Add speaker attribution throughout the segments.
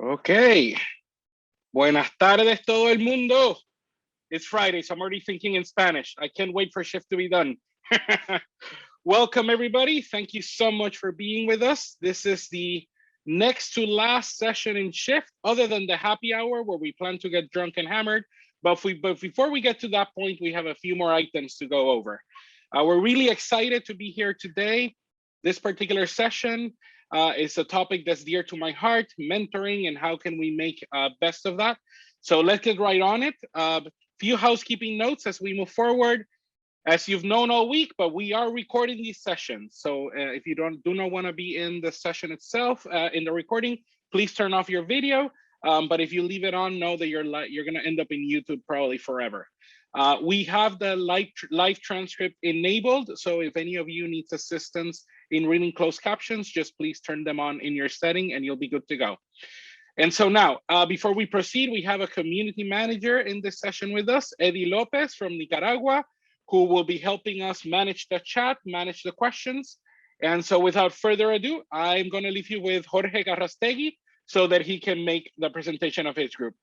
Speaker 1: Okay. Buenas tardes, todo el mundo. It's Friday, so I'm already thinking in Spanish. I can't wait for shift to be done. Welcome, everybody. Thank you so much for being with us. This is the next to last session in shift, other than the happy hour where we plan to get drunk and hammered. But before we get to that point, we have a few more items to go over. We're really excited to be here today. This particular session is a topic that's dear to my heart, mentoring, and how can we make best of that. So let's get right on it. Few housekeeping notes as we move forward. As you've known all week, but we are recording these sessions. So if you do not want to be in the session itself, in the recording, please turn off your video. But if you leave it on, know that you're going to end up in YouTube probably forever. We have the live transcript enabled. So if any of you needs assistance in reading closed captions, just please turn them on in your setting and you'll be good to go. And so now, before we proceed, we have a community manager in this session with us, Eddy López from Nicaragua, who will be helping us manage the chat, manage the questions. And so without further ado, I'm going to leave you with Jorge Garrastegui so that he can make the presentation of his group.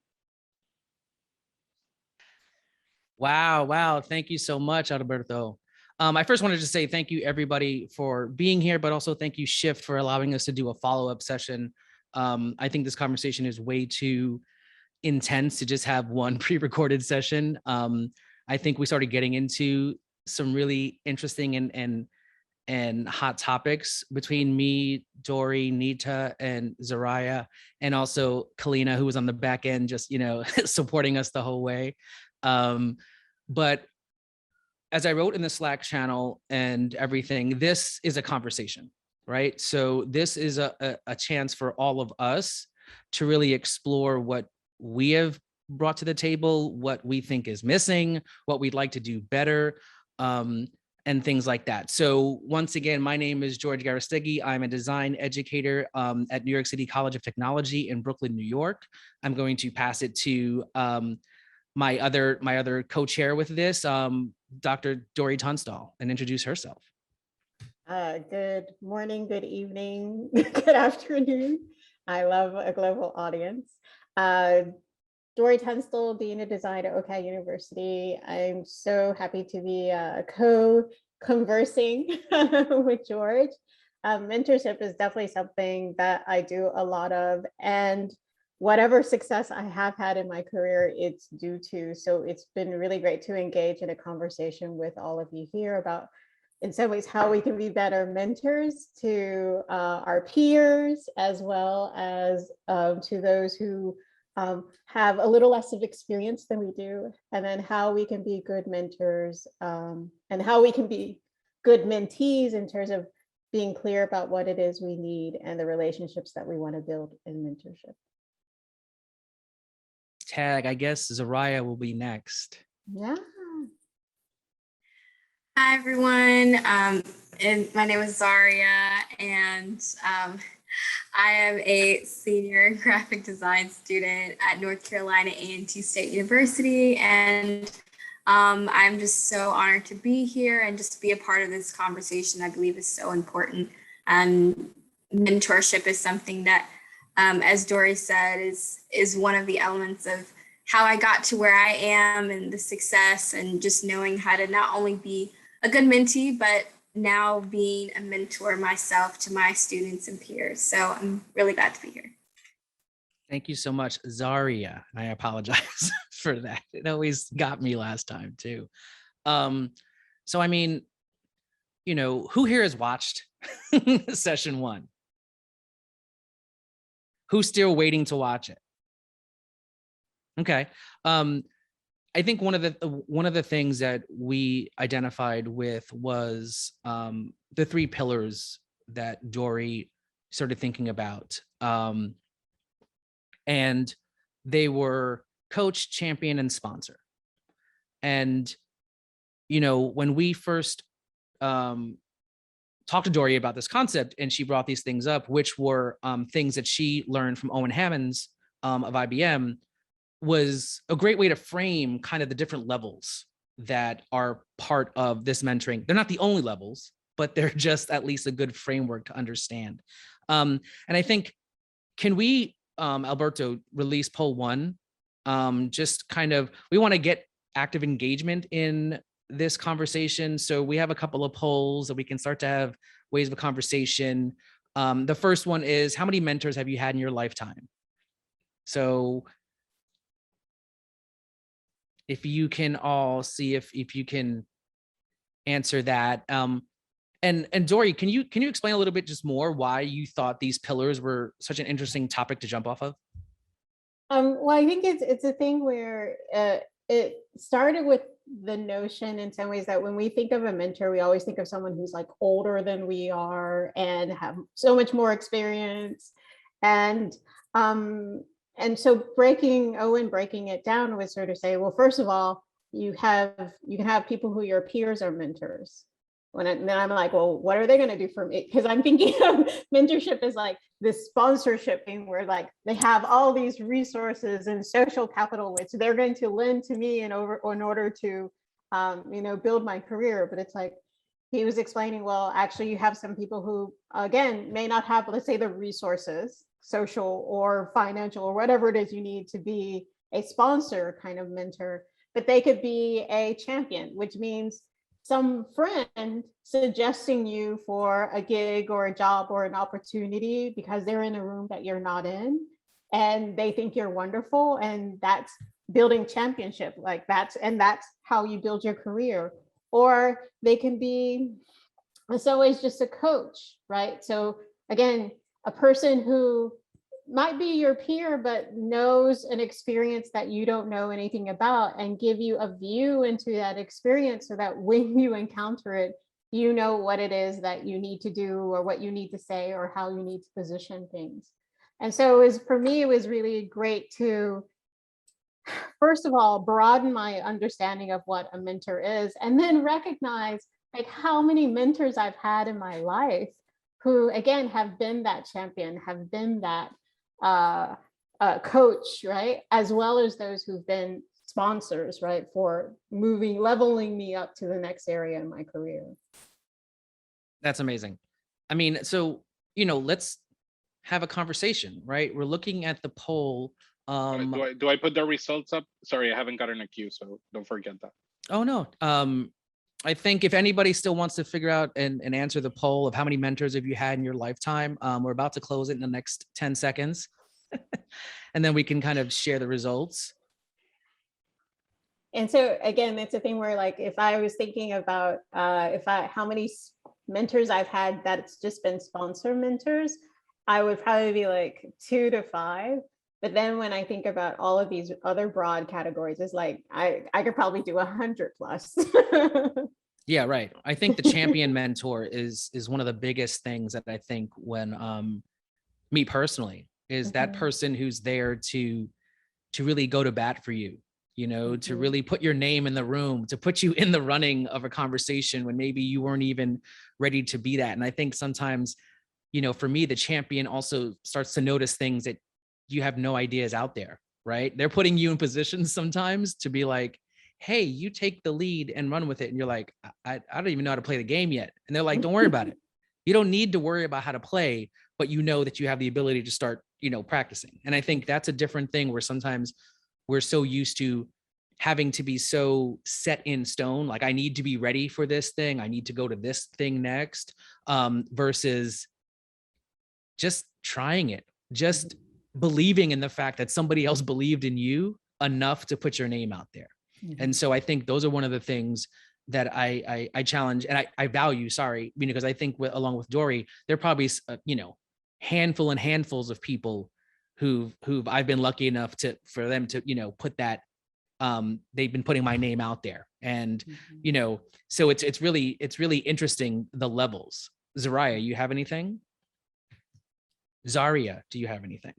Speaker 2: Wow. Thank you so much, Alberto. I first wanted to say thank you, everybody, for being here, but also thank you, Shift, for allowing us to do a follow-up session. I think this conversation is way too intense to just have one pre-recorded session. I think we started getting into some really interesting and hot topics between me, Dori, Neeta, and Zariah, and also Kalina, who was on the back end, just, supporting us the whole way. But as I wrote in the Slack channel and everything, this is a conversation, right? So this is a chance for all of us to really explore what we have brought to the table, what we think is missing, what we'd like to do better, and things like that. So once again, my name is George Garrastegui. I'm a design educator at New York City College of Technology in Brooklyn, New York. I'm going to pass it to my other co-chair with this, Dr. Dori Tunstall, and introduce herself.
Speaker 3: Good morning, good evening, good afternoon. I love a global audience. Dori Tunstall, Dean of Design at OCAD University. I'm so happy to be co-conversing with George. Mentorship is definitely something that I do a lot of, and whatever success I have had in my career, it's due to. So it's been really great to engage in a conversation with all of you here about, in some ways, how we can be better mentors to our peers, as well as to those who have a little less of experience than we do, and then how we can be good mentors and how we can be good mentees in terms of being clear about what it is we need and the relationships that we want to build in mentorship.
Speaker 2: Tag, I guess Zariah will be next.
Speaker 3: Yeah.
Speaker 4: Hi, everyone. And my name is Zariah, and I am a senior graphic design student at North Carolina A&T State University, and I'm just so honored to be here and just be a part of this conversation. I believe is so important. And mentorship is something that, as Dori said, is one of the elements of how I got to where I am and the success, and just knowing how to not only be a good mentee, but now being a mentor myself to my students and peers. So I'm really glad to be here.
Speaker 2: Thank you so much, Zariah. And I apologize for that. It always got me last time too. So, I mean, who here has watched session 1? Who's still waiting to watch it? Okay. I think one of the things that we identified with was the 3 pillars that Dori started thinking about. And they were coach, champion, and sponsor. And, when we first talked to Dori about this concept, and she brought these things up, which were things that she learned from Owen Hammonds of IBM, was a great way to frame kind of the different levels that are part of this mentoring. They're not the only levels, but they're just at least a good framework to understand. And I think, can we Alberto, release poll 1. Just kind of, we want to get active engagement in this conversation. So we have a couple of polls that we can start to have ways of a conversation. The first one is, how many mentors have you had in your lifetime? So if you can all see if you can answer that. And Dori, can you explain a little bit just more why you thought these pillars were such an interesting topic to jump off of?
Speaker 3: Well, I think it's a thing where it started with the notion in some ways that when we think of a mentor, we always think of someone who's like older than we are and have so much more experience. And so breaking it down was sort of say, well, first of all, you can have people who your peers are mentors. Then I'm like, well, what are they going to do for me? Because I'm thinking of mentorship as like this sponsorship thing where like they have all these resources and social capital, which they're going to lend to me in order to, build my career. But it's like, he was explaining, well, actually you have some people who, again, may not have, let's say, the resources, social or financial or whatever it is you need to be a sponsor kind of mentor, but they could be a champion, which means some friend suggesting you for a gig or a job or an opportunity because they're in a room that you're not in and they think you're wonderful, and that's building championship. Like that's how you build your career. Or they can be, it's always just a coach, right? So again, a person who might be your peer, but knows an experience that you don't know anything about and give you a view into that experience so that when you encounter it, you know what it is that you need to do or what you need to say or how you need to position things. And so for me, it was really great to, first of all, broaden my understanding of what a mentor is, and then recognize like how many mentors I've had in my life who, again, have been that champion, have been that coach, right? As well as those who've been sponsors, right? For leveling me up to the next area in my career.
Speaker 2: That's amazing. I mean, so, let's have a conversation, right? We're looking at the poll.
Speaker 1: Do I put the results up? Sorry, I haven't gotten a queue, so don't forget that.
Speaker 2: Oh, no. I think if anybody still wants to figure out and answer the poll of how many mentors have you had in your lifetime, we're about to close it in the next 10 seconds. And then we can kind of share the results.
Speaker 3: And so again, it's a thing where like, if I was thinking about how many mentors I've had that's just been sponsor mentors, I would probably be like 2 to 5. But then when I think about all of these other broad categories, it's like, I could probably do 100 plus.
Speaker 2: Yeah, right. I think the champion mentor is one of the biggest things that I think when me personally is that person who's there to really go to bat for you, to really put your name in the room, to put you in the running of a conversation when maybe you weren't even ready to be that. And I think sometimes, for me, the champion also starts to notice things that you have no idea is out there, right? They're putting you in positions sometimes to be like, hey, you take the lead and run with it. And you're like, I don't even know how to play the game yet. And they're like, don't worry about it. You don't need to worry about how to play, but you know that you have the ability to start, practicing. And I think that's a different thing where sometimes we're so used to having to be so set in stone. Like, I need to be ready for this thing. I need to go to this thing next, versus just trying it, just believing in the fact that somebody else believed in you enough to put your name out there. And so I think those are one of the things that I challenge and I value, because I think along with Dori, there are probably, handful and handfuls of people who've I've been lucky enough for them to, put that, they've been putting my name out there. And, so it's really interesting, the levels. Zariah, you have anything? Zariah, do you have anything?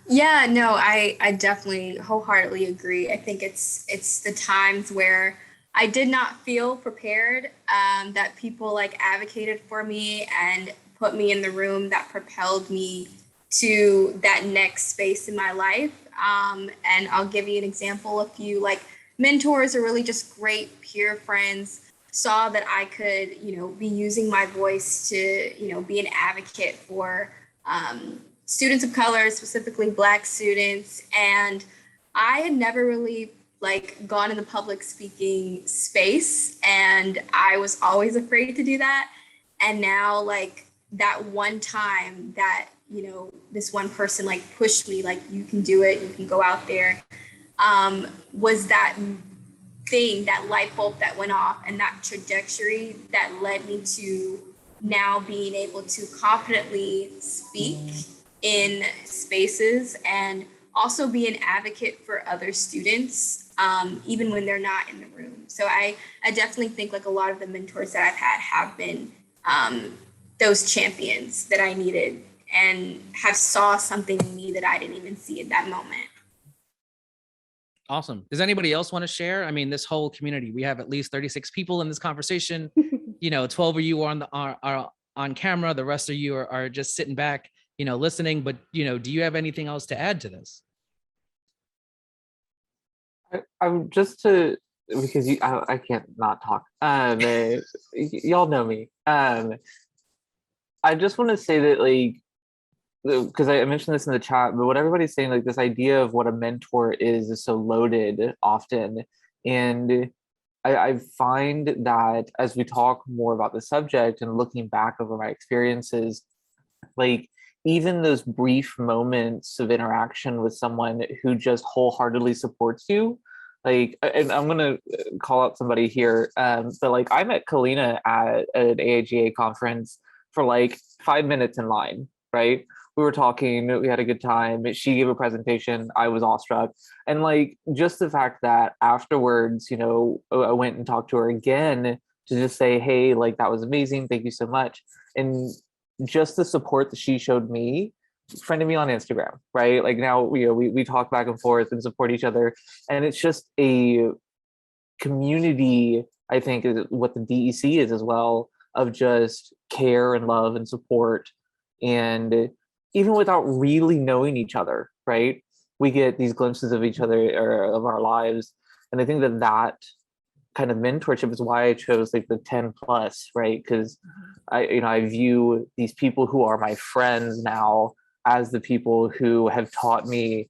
Speaker 4: Yeah, no, I definitely wholeheartedly agree. I think it's the times where I did not feel prepared, that people like advocated for me and put me in the room that propelled me to that next space in my life. And I'll give you an example. A few like mentors are really just great peer friends saw that I could, be using my voice to, be an advocate for students of color, specifically Black students. And I had never really like gone in the public speaking space, and I was always afraid to do that. And now like that one time that, you know, this one person like pushed me, like, you can do it, you can go out there, was that thing, that light bulb that went off, and that trajectory that led me to now being able to confidently speak in spaces and also be an advocate for other students, even when they're not in the room. So I definitely think like a lot of the mentors that I've had have been those champions that I needed and have saw something in me that I didn't even see at that moment.
Speaker 2: Awesome. Does anybody else want to share? I mean, this whole community, we have at least 36 people in this conversation. You know, 12 of you are on camera. The rest of you are just sitting back, you know, listening. But, you know, do you have anything else to add to this?
Speaker 5: I'm just to, because I can't not talk. Y'all know me. I just want to say that, like, because I mentioned this in the chat, but what everybody's saying, like, this idea of what a mentor is so loaded often. And I find that as we talk more about the subject and looking back over my experiences, like, even those brief moments of interaction with someone who just wholeheartedly supports you, like, and I'm going to call out somebody here, but like, I met Kalina at an AIGA conference for like 5 minutes in line, right? We were talking, we had a good time. She gave a presentation. I was awestruck. And like, just the fact that afterwards, you know, I went and talked to her again to just say, hey, like, that was amazing. Thank you so much. And just the support that she showed me, friended me on Instagram, right? Like, now we talk back and forth and support each other. And it's just a community, I think, is what the DEC is as well, of just care and love and support. And even without really knowing each other, right? We get these glimpses of each other or of our lives. And I think that that kind of mentorship is why I chose like the 10 plus, right? Because I view these people who are my friends now as the people who have taught me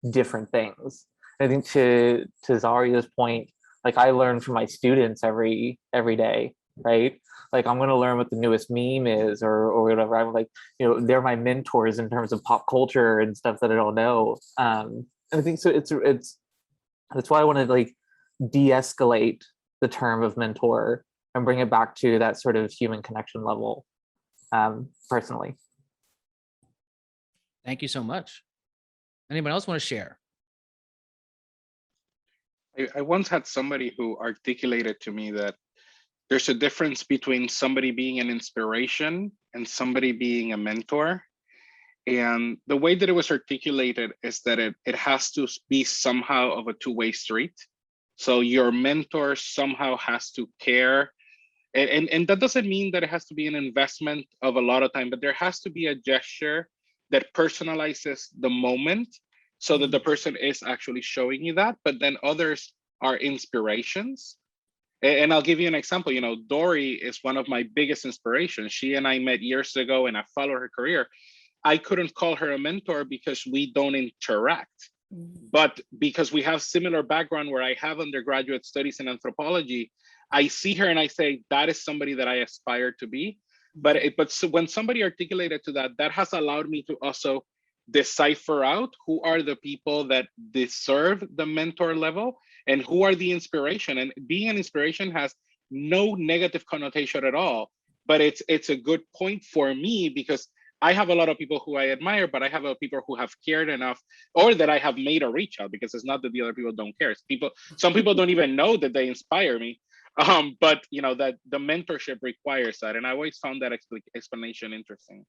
Speaker 5: different things. And I think to Zariah's point, like, I learn from my students every day, right? Like, I'm going to learn what the newest meme is or whatever. I'm like, you know, they're my mentors in terms of pop culture and stuff that I don't know. And I think so. That's why I want to like de-escalate the term of mentor and bring it back to that sort of human connection level, personally.
Speaker 2: Thank you so much. Anyone else want to share?
Speaker 1: I once had somebody who articulated to me that there's a difference between somebody being an inspiration and somebody being a mentor. And the way that it was articulated is that it has to be somehow of a two-way street. So your mentor somehow has to care. And that doesn't mean that it has to be an investment of a lot of time, but there has to be a gesture that personalizes the moment so that the person is actually showing you that, but then others are inspirations. And I'll give you an example. You know, Dori is one of my biggest inspirations. She and I met years ago and I followed her career. I couldn't call her a mentor because we don't interact. But because we have similar background where I have undergraduate studies in anthropology, I see her and I say, that is somebody that I aspire to be. But so when somebody articulated to that, that has allowed me to also decipher out who are the people that deserve the mentor level and who are the inspiration. And being an inspiration has no negative connotation at all, but it's a good point for me because I have a lot of people who I admire, but I have people who have cared enough or that I have made a reach out, because it's not that the other people don't care. Some people don't even know that they inspire me. But you know, that the mentorship requires that. And I always found that explanation interesting.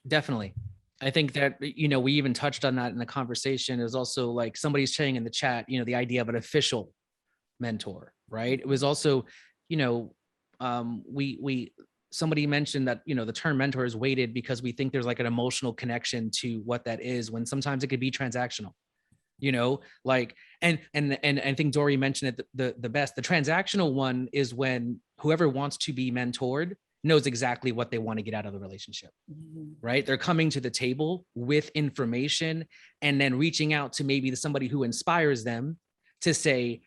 Speaker 2: Definitely. I think that, you know, we even touched on that in the conversation. Is also like somebody's saying in the chat, you know, the idea of an official mentor, right? It was also, you know, somebody mentioned that, you know, the term mentor is weighted because we think there's like an emotional connection to what that is, when sometimes it could be transactional, you know, like, and I think Dori mentioned it the best. The transactional one is when whoever wants to be mentored knows exactly what they want to get out of the relationship, right? They're coming to the table with information and then reaching out to maybe somebody who inspires them to say,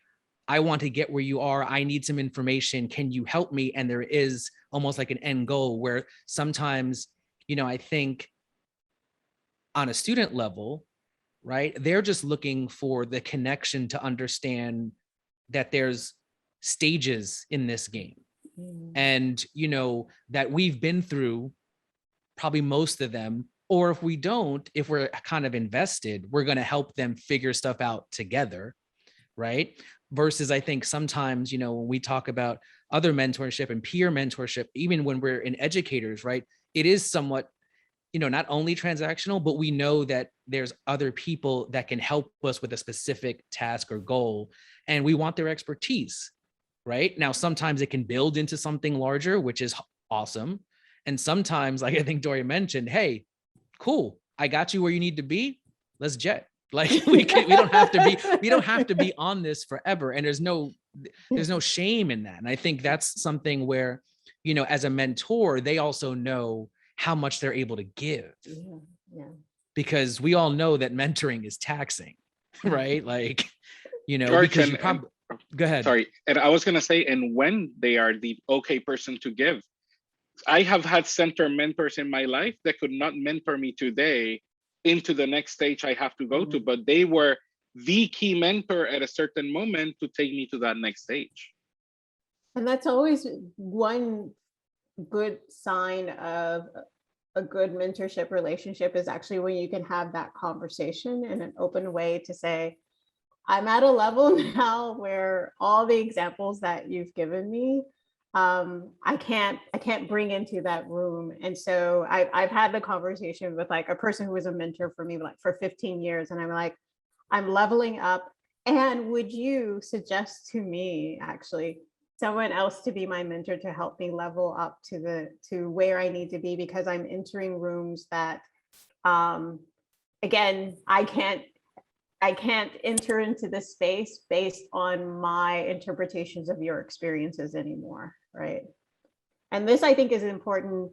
Speaker 2: I want to get where you are. I need some information. Can you help me? And there is almost like an end goal where sometimes, I think on a student level, right, they're just looking for the connection to understand that there's stages in this game. And, that we've been through probably most of them, or if we don't, if we're kind of invested, we're going to help them figure stuff out together, right? Versus I think sometimes, when we talk about other mentorship and peer mentorship, even when we're in educators, right, it is somewhat, not only transactional, but we know that there's other people that can help us with a specific task or goal, and we want their expertise. Right now, sometimes it can build into something larger, which is awesome. And sometimes, like I think Dori mentioned, hey, cool, I got you where you need to be. Let's jet. Like we don't have to be on this forever. And there's no shame in that. And I think that's something where, as a mentor, they also know how much they're able to give.
Speaker 3: Yeah.
Speaker 2: Because we all know that mentoring is taxing, right? Like,
Speaker 1: George,
Speaker 2: because you probably go ahead.
Speaker 1: Sorry. And I was going to say, and when they are the okay person to give, I have had center mentors in my life that could not mentor me today into the next stage I have to go to, but they were the key mentor at a certain moment to take me to that next stage.
Speaker 3: And that's always one good sign of a good mentorship relationship, is actually when you can have that conversation in an open way to say, I'm at a level now where all the examples that you've given me, I can't bring into that room. And so I've had the conversation with like a person who was a mentor for me like for 15 years. And I'm like, I'm leveling up. And would you suggest to me actually someone else to be my mentor to help me level up to where I need to be? Because I'm entering rooms that, again, I can't enter into this space based on my interpretations of your experiences anymore, right? And this, I think, is important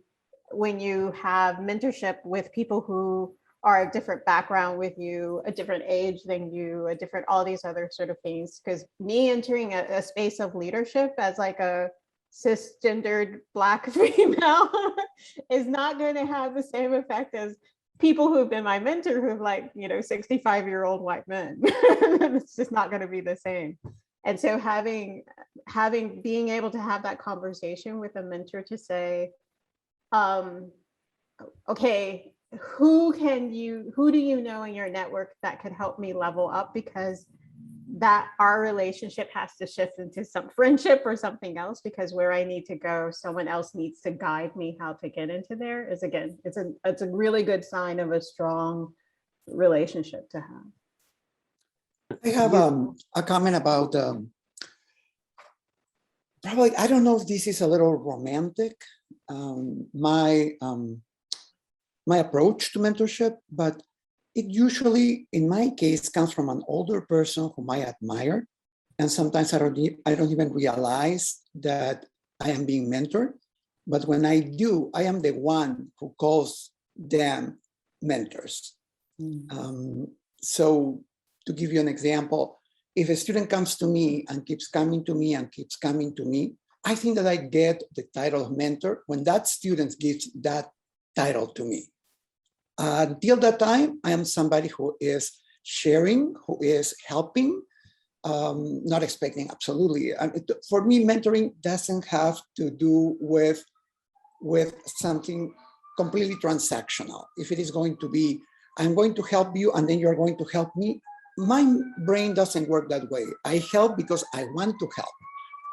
Speaker 3: when you have mentorship with people who are a different background with you, a different age than you, a different, all these other sort of things. Because me entering a space of leadership as like a cisgendered Black female is not going to have the same effect as people who've been my mentor who've like, 65-year-old white men. It's just not going to be the same. And so being able to have that conversation with a mentor to say, okay, who do you know in your network that could help me level up? Because that our relationship has to shift into some friendship or something else, because where I need to go, someone else needs to guide me how to get into there. Is again, it's a really good sign of a strong relationship to have.
Speaker 6: I have a comment about probably, I don't know if this is a little romantic, my approach to mentorship, but it usually, in my case, comes from an older person whom I admire. And sometimes I don't even realize that I am being mentored. But when I do, I am the one who calls them mentors. So to give you an example, if a student comes to me and keeps coming to me and keeps coming to me, I think that I get the title of mentor when that student gives that title to me. Until that time, I am somebody who is sharing, who is helping, not expecting, absolutely. For me, mentoring doesn't have to do with something completely transactional. If it is going to be, I'm going to help you and then you're going to help me, my brain doesn't work that way. I help because I want to help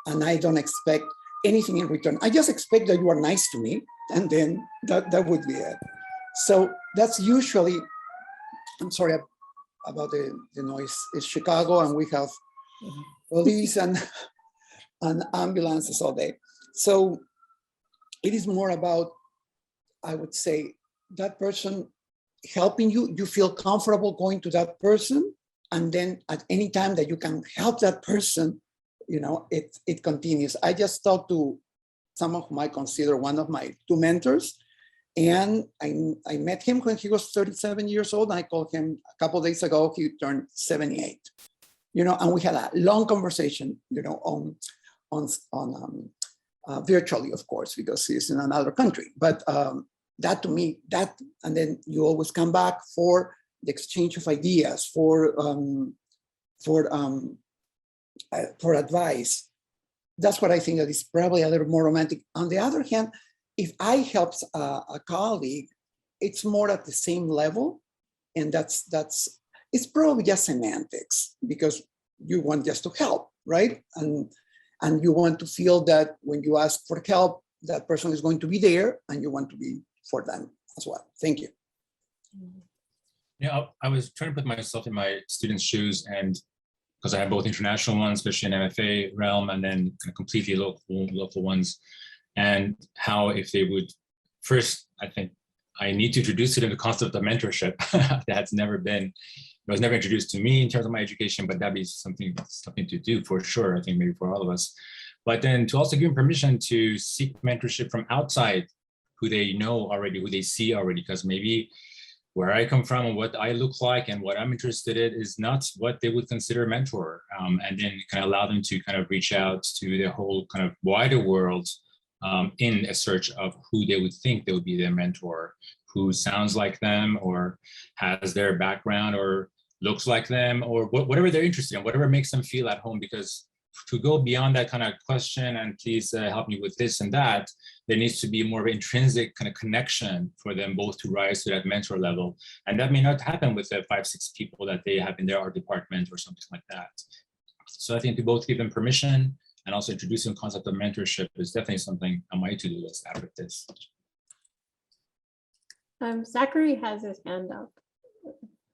Speaker 6: and I don't expect anything in return. I just expect that you are nice to me and then that would be it. So that's usually, I'm sorry about the noise. It's Chicago and we have police and ambulances all day. So it is more about, I would say, that person helping you, you feel comfortable going to that person. And then at any time that you can help that person, it continues. I just talked to some whom I consider one of my two mentors. And I met him when he was 37 years old. I called him a couple of days ago. He turned 78, and we had a long conversation, virtually, of course, because he's in another country. But that to me, and then you always come back for the exchange of ideas, for advice. That's what I think that is probably a little more romantic. On the other hand, if I help a colleague, it's more at the same level, and it's probably just semantics, because you want just to help, right? And you want to feel that when you ask for help, that person is going to be there, and you want to be for them as well. Thank you.
Speaker 7: Yeah, I was trying to put myself in my students' shoes, and because I have both international ones, especially in MFA realm, and then kind of completely local ones, and how if they would first, I think I need to introduce to them the concept of mentorship. That's never been, it was never introduced to me in terms of my education, but that'd be something to do for sure. I think maybe for all of us, but then to also give them permission to seek mentorship from outside, who they know already, who they see already, because maybe where I come from and what I look like and what I'm interested in is not what they would consider a mentor. And then kind of allow them to kind of reach out to the whole kind of wider world in a search of who they would think they would be their mentor, who sounds like them or has their background or looks like them, or whatever they're interested in, whatever makes them feel at home. Because to go beyond that kind of question and please help me with this and that, there needs to be more of an intrinsic kind of connection for them both to rise to that mentor level. And that may not happen with the 5-6 people that they have in their art department or something like that. So I think to both give them permission and also introducing the concept of mentorship is definitely something on my to-do list out of this.
Speaker 3: Zachary has his hand up.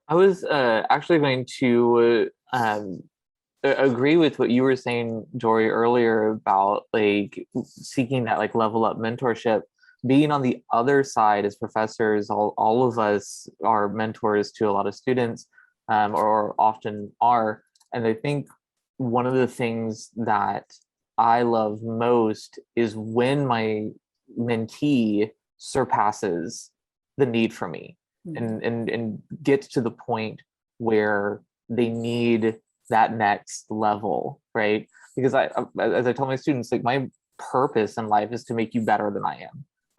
Speaker 5: I was actually going to agree with what you were saying, Dori, earlier about like seeking that like level up mentorship. Being on the other side as professors, all of us are mentors to a lot of students, or often are. And I think one of the things that I love most is when my mentee surpasses the need for me and gets to the point where they need that next level, right? Because as I tell my students, like my purpose in life is to make you better than I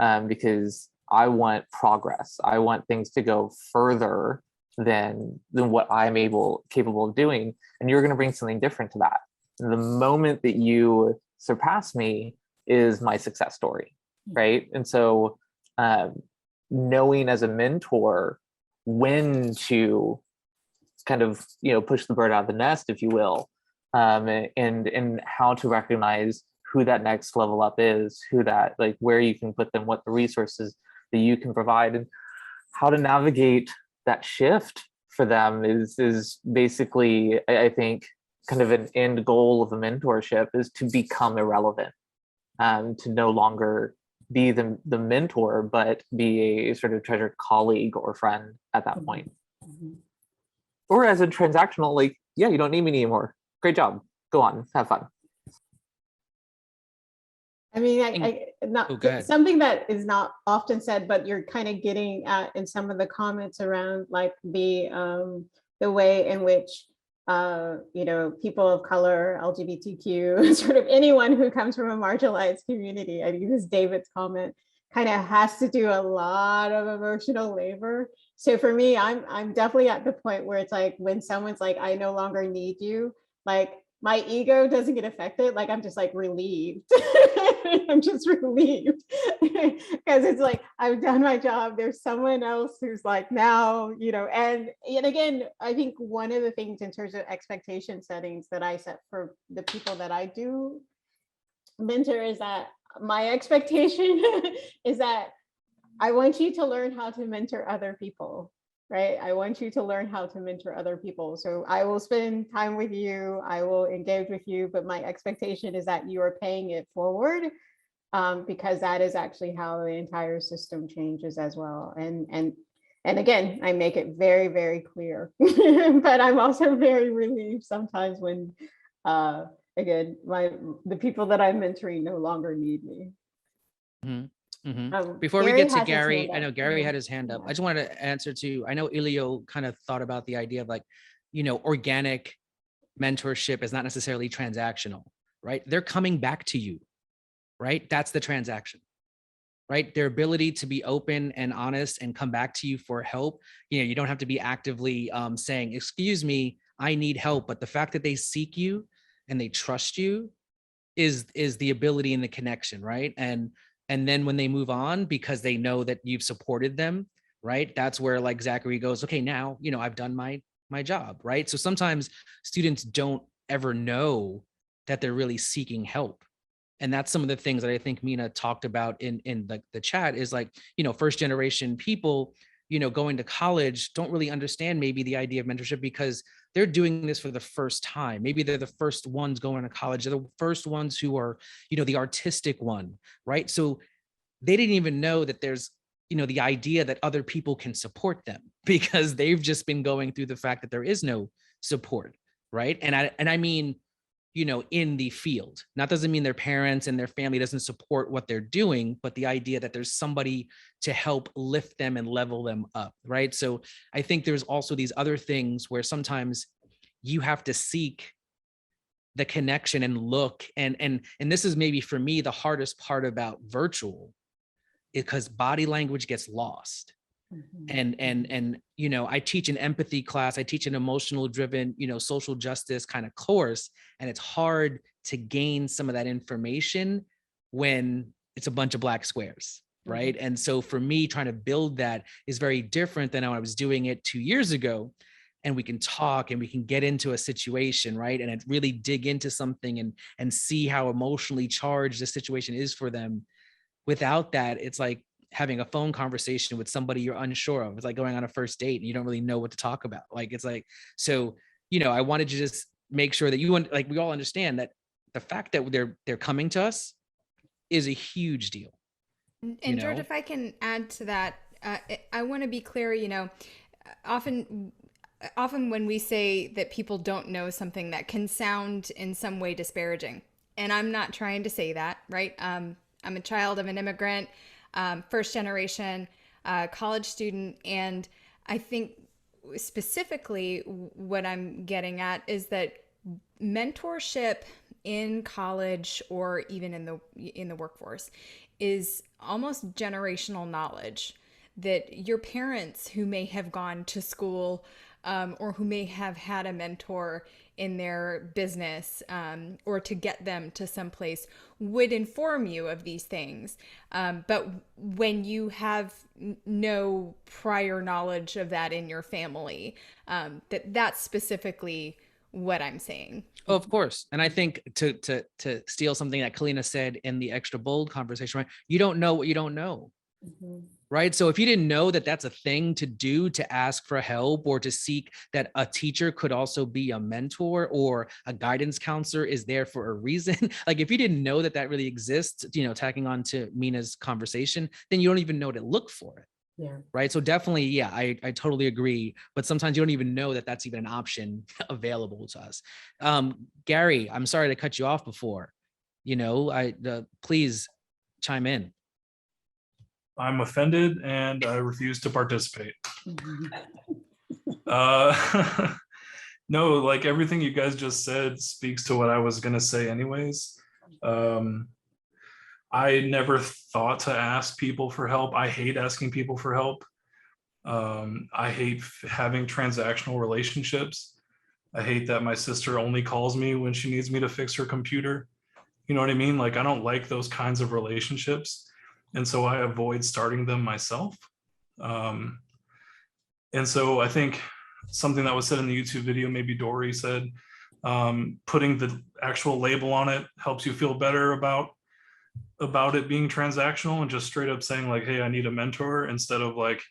Speaker 5: am, because I want progress. I want things to go further than what I'm capable of doing, and you're going to bring something different to that. And the moment that you surpass me is my success story, right? And so knowing as a mentor when to kind of push the bird out of the nest, if you will, and how to recognize who that next level up is, who that, like, where you can put them, what the resources that you can provide, and how to navigate that shift for them is basically, I think, kind of an end goal of a mentorship is to become irrelevant, to no longer be the mentor, but be a sort of treasured colleague or friend at that point. Or as a transactional, like, yeah, you don't need me anymore. Great job. Go on, have fun.
Speaker 3: I mean, something that is not often said, but you're kind of getting at in some of the comments around like the way in which people of color, LGBTQ, sort of anyone who comes from a marginalized community, I think this is David's comment, kind of has to do a lot of emotional labor. So for me, I'm definitely at the point where it's like when someone's like, I no longer need you, like my ego doesn't get affected. Like I'm just like relieved. I'm just relieved because it's like I've done my job. There's someone else who's like now, and again, I think one of the things in terms of expectation settings that I set for the people that I do mentor is that my expectation is that I want you to learn how to mentor other people, right? I want you to learn how to mentor other people. So I will spend time with you, I will engage with you, but my expectation is that you are paying it forward, because that is actually how the entire system changes as well. And again, I make it very, very clear, but I'm also very relieved sometimes when, again, the people that I'm mentoring no longer need me.
Speaker 2: Mhm, mhm.
Speaker 3: Um,
Speaker 2: Before we
Speaker 3: Gary
Speaker 2: get to
Speaker 3: has his
Speaker 2: Gary,
Speaker 3: hand
Speaker 2: I know
Speaker 3: up.
Speaker 2: Gary
Speaker 3: Yeah.
Speaker 2: had his hand up.
Speaker 3: Yeah.
Speaker 2: I just wanted to answer to, I know Ilio kind of thought about the idea of like, organic mentorship is not necessarily transactional, right? They're coming back to you, right? That's the transaction, right? Their ability to be open and honest and come back to you for help. You don't have to be actively saying, excuse me, I need help. But the fact that they seek you and they trust you is the ability and the connection, right? And then when they move on, because they know that you've supported them, right? That's where like Zachary goes, okay, now, I've done my job, right? So sometimes students don't ever know that they're really seeking help. And that's some of the things that I think Mina talked about in the chat is like, first generation people, going to college don't really understand maybe the idea of mentorship because they're doing this for the first time. Maybe they're the first ones going to college. They're the first ones who are, the artistic one, right? So they didn't even know that there's, the idea that other people can support them because they've just been going through the fact that there is no support, right? And I mean, in the field. That doesn't mean their parents and their family doesn't support what they're doing, but the idea that there's somebody to help lift them and level them up, right? So I think there's also these other things where sometimes you have to seek the connection and look, and this is maybe for me the hardest part about virtual, because body language gets lost. And I teach an empathy class, I teach an emotional driven, social justice kind of course, and it's hard to gain some of that information when it's a bunch of black squares, right? And so for me, trying to build that is very different than how I was doing it 2 years ago. And we can talk and we can get into a situation, right? And really dig into something and see how emotionally charged the situation is for them. Without that, it's like having a phone conversation with somebody you're unsure of. It's like going on a first date and you don't really know what to talk about. Like, it's like, so, I wanted to just make sure that we all understand that the fact that they're coming to us is a huge deal.
Speaker 8: And George, if I can add to that, I want to be clear, often when we say that people don't know something, that can sound in some way disparaging. And I'm not trying to say that, right? I'm a child of an immigrant, first generation college student. And I think specifically what I'm getting at is that mentorship in college or even in the workforce is almost generational knowledge that your parents who may have gone to school or who may have had a mentor in their business or to get them to someplace would inform you of these things. But when you have no prior knowledge of that in your family, that's specifically what I'm saying.
Speaker 2: Oh, of course. And I think to steal something that Kalina said in the extra bold conversation, right? You don't know what you don't know. Right. So if you didn't know that that's a thing to do, to ask for help or to seek, that a teacher could also be a mentor or a guidance counselor is there for a reason. Like if you didn't know that that really exists, tacking on to Mina's conversation, then you don't even know to look for it.
Speaker 3: Yeah.
Speaker 2: Right. So definitely, yeah, I totally agree. But sometimes you don't even know that that's even an option available to us. Gary, I'm sorry to cut you off before, please chime in.
Speaker 9: I'm offended and I refuse to participate. No, like everything you guys just said speaks to what I was going to say anyways. I never thought to ask people for help. I hate asking people for help. I hate having transactional relationships. I hate that my sister only calls me when she needs me to fix her computer. You know what I mean? Like, I don't like those kinds of relationships. And so I avoid starting them myself. And so I think something that was said in the YouTube video, maybe Dori said, putting the actual label on it helps you feel better about it being transactional, and just straight up saying like, hey, I need a mentor, instead of like,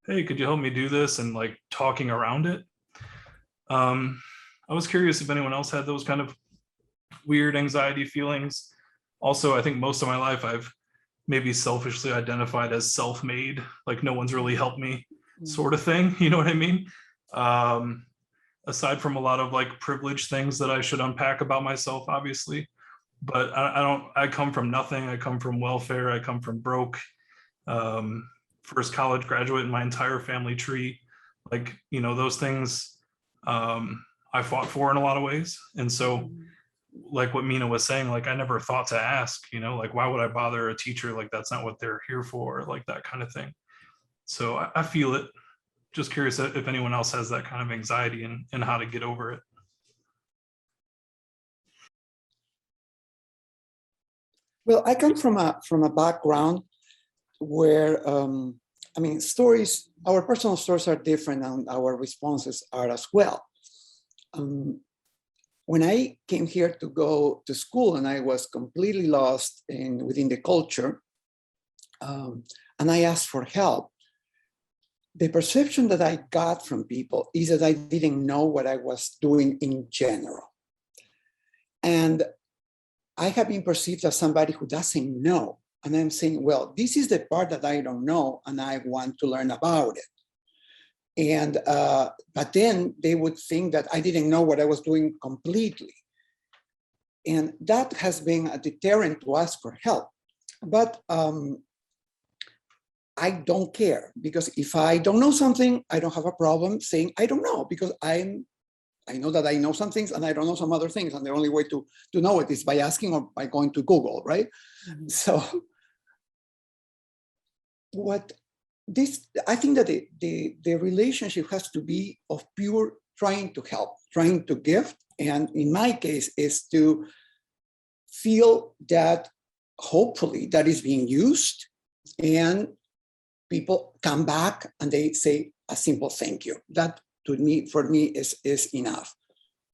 Speaker 9: hey, could you help me do this, and like talking around it. I was curious if anyone else had those kind of weird anxiety feelings. Also, I think most of my life I've maybe selfishly identified as self-made, like no one's really helped me sort of thing. You know what I mean? Aside from a lot of like privileged things that I should unpack about myself, obviously. but I come from nothing. I come from welfare. I come from broke. First college graduate in my entire family tree. Like, you know, those things I fought for in a lot of ways. And so like what Mina was saying, like I never thought to ask, you know, like why would I bother a teacher? Like that's not what they're here for, like that kind of thing. So I feel it. Just curious if anyone else has that kind of anxiety and how to get over it.
Speaker 6: Well, I come from a background where, I mean, stories, our personal stories are different and our responses are as well. When I came here to go to school and I was completely lost within the culture, and I asked for help, the perception that I got from people is that I didn't know what I was doing in general. And I have been perceived as somebody who doesn't know. And I'm saying, well, this is the part that I don't know and I want to learn about it. And, but then they would think that I didn't know what I was doing completely. And that has been a deterrent to ask for help. But I don't care, because if I don't know something, I don't have a problem saying I don't know, because I know that I know some things and I don't know some other things. And the only way to know it is by asking or by going to Google, right? Mm-hmm. So I think that the relationship has to be of pure trying to help, trying to give. And in my case is to feel that hopefully that is being used and people come back and they say a simple thank you. That for me is enough.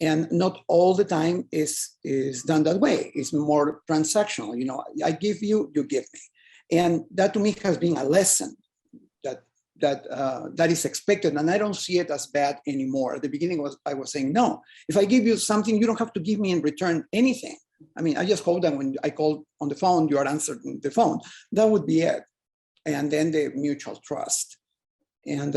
Speaker 6: And not all the time is done that way. It's more transactional. You know, I give you, you give me. And that to me has been a lesson that is expected. And I don't see it as bad anymore. At the beginning I was saying, no, if I give you something, you don't have to give me in return anything. I mean, I just hope that when I call on the phone, you are answering the phone. That would be it. And then the mutual trust. And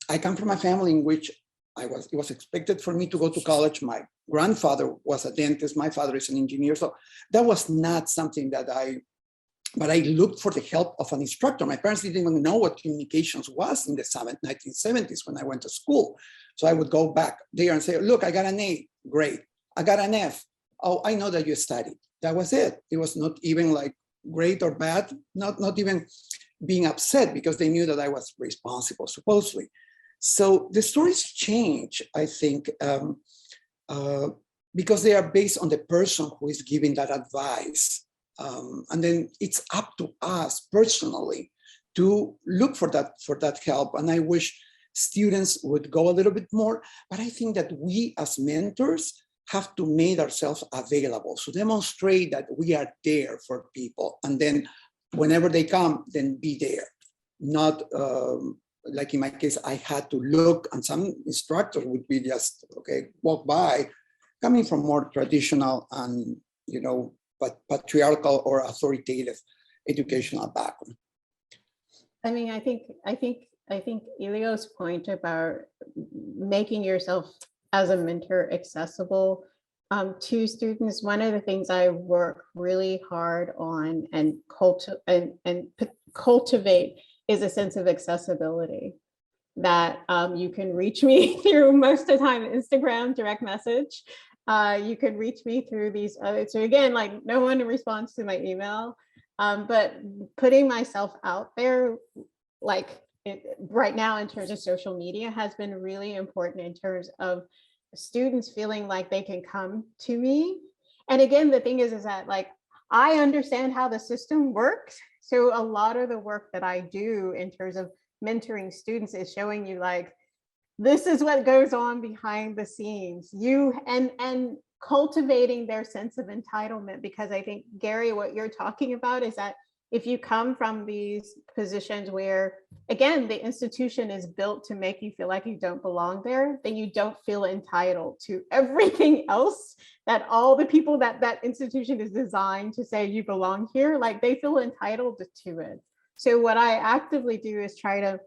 Speaker 6: I come from a family in which it was expected for me to go to college. My grandfather was a dentist. My father is an engineer. So that was not something but I looked for the help of an instructor. My parents didn't even know what communications was in the 1970s when I went to school. So I would go back there and say, look, I got an A, great. I got an F. Oh, I know that you studied. That was it. It was not even like great or bad, not even being upset, because they knew that I was responsible, supposedly. So the stories change, I think, because they are based on the person who is giving that advice. And then it's up to us personally to look for that help. And I wish students would go a little bit more, but I think that we as mentors have to make ourselves available, to demonstrate that we are there for people. And then whenever they come, then be there. Not like in my case, I had to look, and some instructors would be just, okay, walk by, coming from more traditional and, you know, but patriarchal or authoritative educational background.
Speaker 3: I mean, I think Elio's point about making yourself as a mentor accessible to students, one of the things I work really hard on and cultivate is a sense of accessibility, that you can reach me through, most of the time, Instagram direct message. You can reach me through these other, so again, like no one responds to my email, but putting myself out there, like right now in terms of social media, has been really important in terms of students feeling like they can come to me. And again, the thing is that like, I understand how the system works. So a lot of the work that I do in terms of mentoring students is showing you like, this is what goes on behind the scenes, and cultivating their sense of entitlement. Because I think, Gary, what you're talking about is that if you come from these positions where, again, the institution is built to make you feel like you don't belong there, then you don't feel entitled to everything else that all the people that institution is designed to say you belong here, like they feel entitled to it. So what I actively do is try to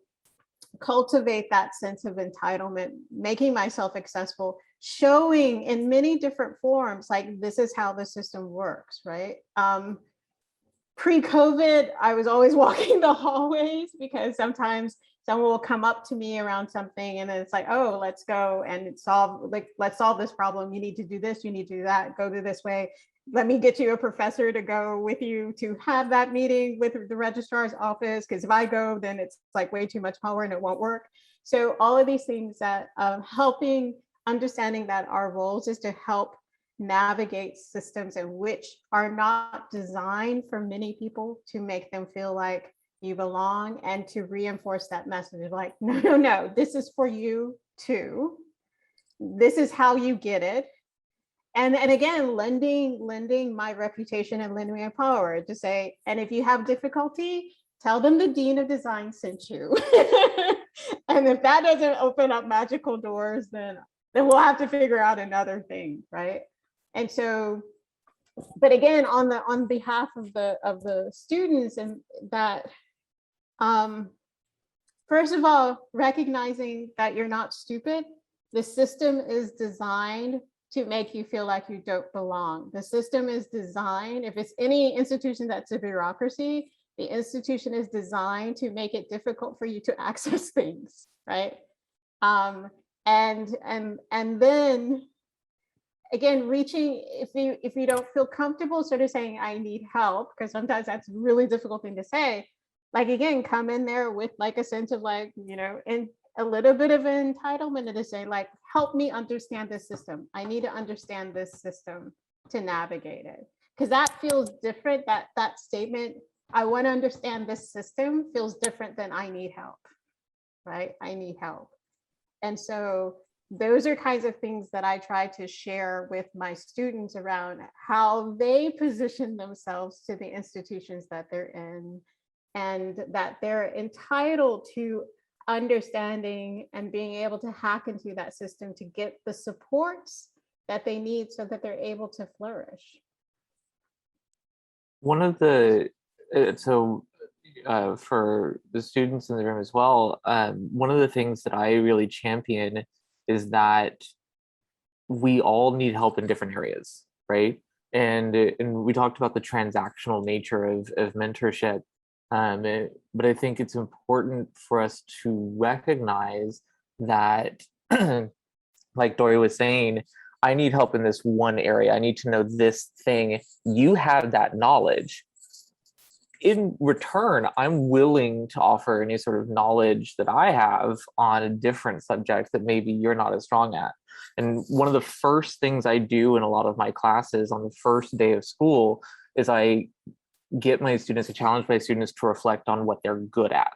Speaker 3: cultivate that sense of entitlement, making myself accessible, showing in many different forms, like this is how the system works, right? Pre-COVID, I was always walking the hallways because sometimes someone will come up to me around something and then it's like, oh, let's go and let's solve this problem. You need to do this, you need to do that, go to this way. Let me get you a professor to go with you to have that meeting with the registrar's office, because if I go, then it's like way too much power and it won't work. So all of these things that helping, understanding that our roles is to help navigate systems in which are not designed for many people to make them feel like you belong, and to reinforce that message of like, no, this is for you too. This is how you get it. And again, lending my reputation and lending my power to say, and if you have difficulty, tell them the Dean of Design sent you. And if that doesn't open up magical doors, then we'll have to figure out another thing, right? And so, but again, on behalf of the students, and that, first of all, recognizing that you're not stupid. The system is designed to make you feel like you don't belong. The system is designed, if it's any institution that's a bureaucracy, the institution is designed to make it difficult for you to access things, right? And then again, reaching, if you don't feel comfortable sort of saying, I need help, because sometimes that's a really difficult thing to say, like, again, come in there with like a sense of like, and a little bit of entitlement to say like, help me understand this system. I need to understand this system to navigate it. Because that feels different, that statement, I want to understand this system, feels different than I need help, right? I need help. And so those are kinds of things that I try to share with my students around how they position themselves to the institutions that they're in, and that they're entitled to understanding and being able to hack into that system to get the supports that they need so that they're able to flourish.
Speaker 5: One of the, for the students in the room as well, one of the things that I really champion is that we all need help in different areas, right? And we talked about the transactional nature of mentorship, but I think it's important for us to recognize that, like Dori was saying, I need help in this one area. I need to know this thing. You have that knowledge. In return, I'm willing to offer any sort of knowledge that I have on a different subject that maybe you're not as strong at. And one of the first things I do in a lot of my classes on the first day of school is I get my students, to challenge my students to reflect on what they're good at,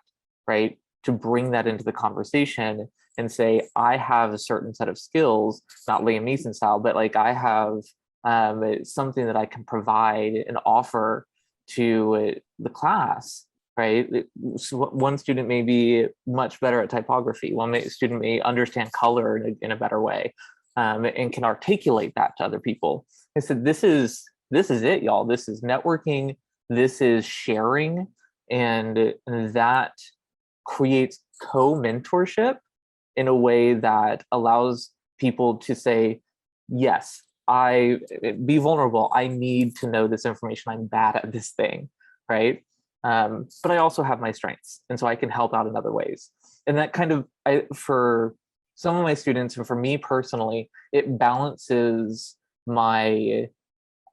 Speaker 5: right? To bring that into the conversation and say, I have a certain set of skills, not Liam Neeson style, but like I have something that I can provide and offer to the class, right? So one student may be much better at typography. One student may understand color in a better way, and can articulate that to other people. I said, this is it, y'all. This is networking. This is sharing, and that creates co-mentorship in a way that allows people to say, yes, be vulnerable. I need to know this information. I'm bad at this thing, right? But I also have my strengths, and so I can help out in other ways. And that kind of, for some of my students, and for me personally, it balances my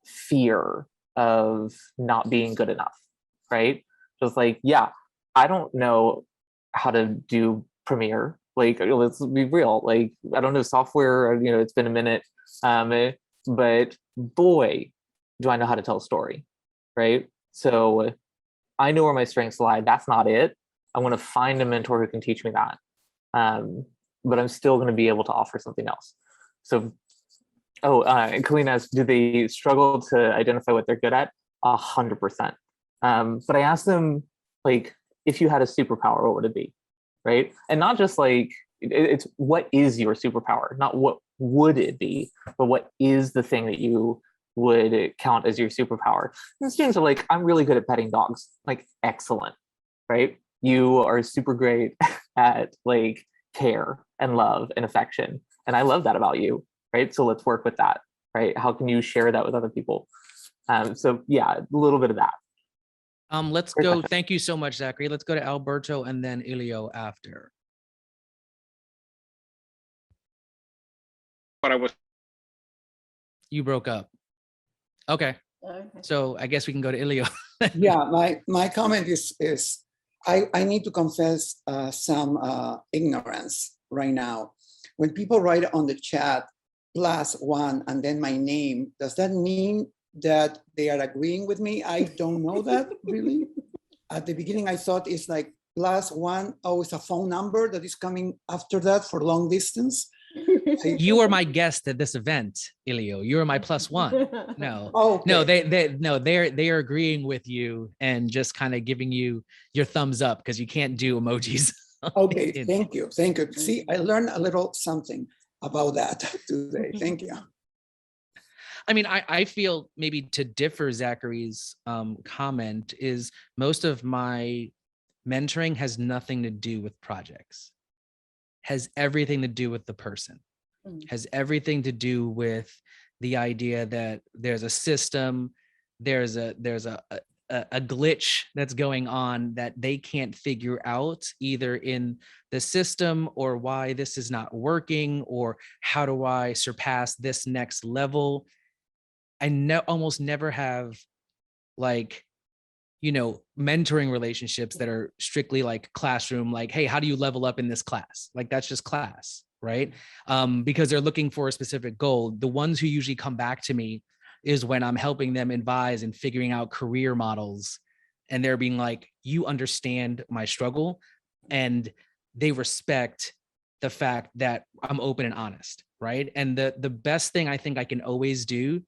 Speaker 5: fear of not being good enough, right? Just like, yeah, I don't know how to do Premiere. Like, let's be real. Like, I don't know software, it's been a minute. But boy, do I know how to tell a story, right? So I know where my strengths lie. That's not it. I want to find a mentor who can teach me that. But I'm still going to be able to offer something else. So, Colleen asked, do they struggle to identify what they're good at? 100%. But I asked them, like, if you had a superpower, what would it be, right? And not just like, it's what is your superpower, not what would it be, but what is the thing that you would count as your superpower. And students are like, I'm really good at petting dogs. Like, excellent, right? You are super great at like care and love and affection. And I love that about you. right? So let's work with that, right? How can you share that with other people? So yeah, a little bit of that.
Speaker 2: Let's
Speaker 5: Great
Speaker 2: go.
Speaker 5: question.
Speaker 2: Thank you so much, Zachary. Let's go to Alberto and then Ilio after.
Speaker 1: But I was
Speaker 2: You broke up. Okay.
Speaker 3: Okay.
Speaker 2: So I guess we can go to Ilio.
Speaker 6: Yeah, my comment is I need to confess some ignorance right now. When people write on the chat +1 and then my name, does that mean that they are agreeing with me? I don't know that really. At the beginning, I thought it's like +1, oh, it's a phone number that is coming after that for long distance.
Speaker 2: You are my guest at this event, Ilio. You are my +1. No.
Speaker 6: Oh, okay.
Speaker 2: No, they are agreeing with you and just kind of giving you your thumbs up because you can't do emojis.
Speaker 6: Okay, thank you. See, I learned a little something about that today. Thank you.
Speaker 2: I mean, I feel maybe to differ Zachary's comment is most of my mentoring has nothing to do with projects, has everything to do with the person, has everything to do with the idea that there's a system, there's a glitch that's going on that they can't figure out either in the system or why this is not working or how do I surpass this next level. I almost never have like, you know, mentoring relationships that are strictly like classroom, like, hey, how do you level up in this class? Like, that's just class, right? Because they're looking for a specific goal. The ones who usually come back to me is when I'm helping them advise and figuring out career models. And they're being like, you understand my struggle. And they respect the fact that I'm open and honest, right? And the best thing I think I can always do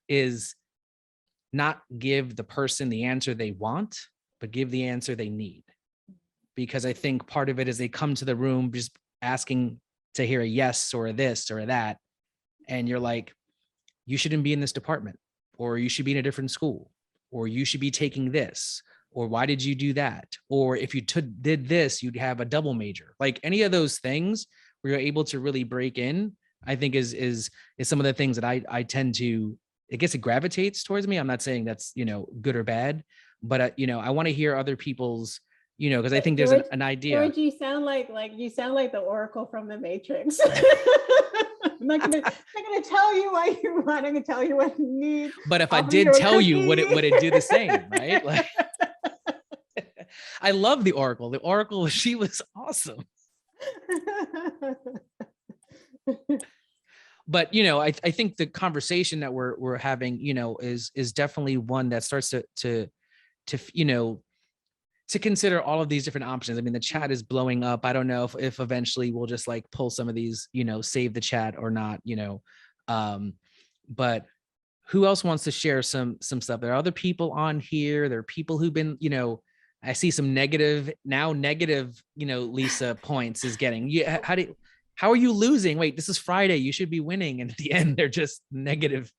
Speaker 2: is not give the person the answer they want, but give the answer they need. Because I think part of it is they come to the room just asking to hear a yes or a this or a that. And you're like, you shouldn't be in this department, or you should be in a different school, or you should be taking this, or why did you do that? Or if you did this, you'd have a double major. Like any of those things where you're able to really break in, I think is some of the things that I tend to, I guess it gravitates towards me. I'm not saying that's, you know, good or bad, but you know, I want to hear other people's, you know, because I think there's an idea.
Speaker 3: George, you sound like the Oracle from the Matrix. I'm not gonna tell you what you want. I'm gonna tell you what you need.
Speaker 2: But if I did tell you, would it do the same, right? Like, I love the Oracle. The Oracle, she was awesome. But you know, I think the conversation that we're having, you know, is definitely one that starts to you know, to consider all of these different options. I mean, the chat is blowing up. I don't know if eventually we'll just like pull some of these, you know, save the chat or not, you know. But who else wants to share some stuff? There are other people on here. There are people who've been, you know, I see some negative, you know, Lisa points is getting. Yeah, how are you losing? Wait, this is Friday. You should be winning. And at the end, they're just negative.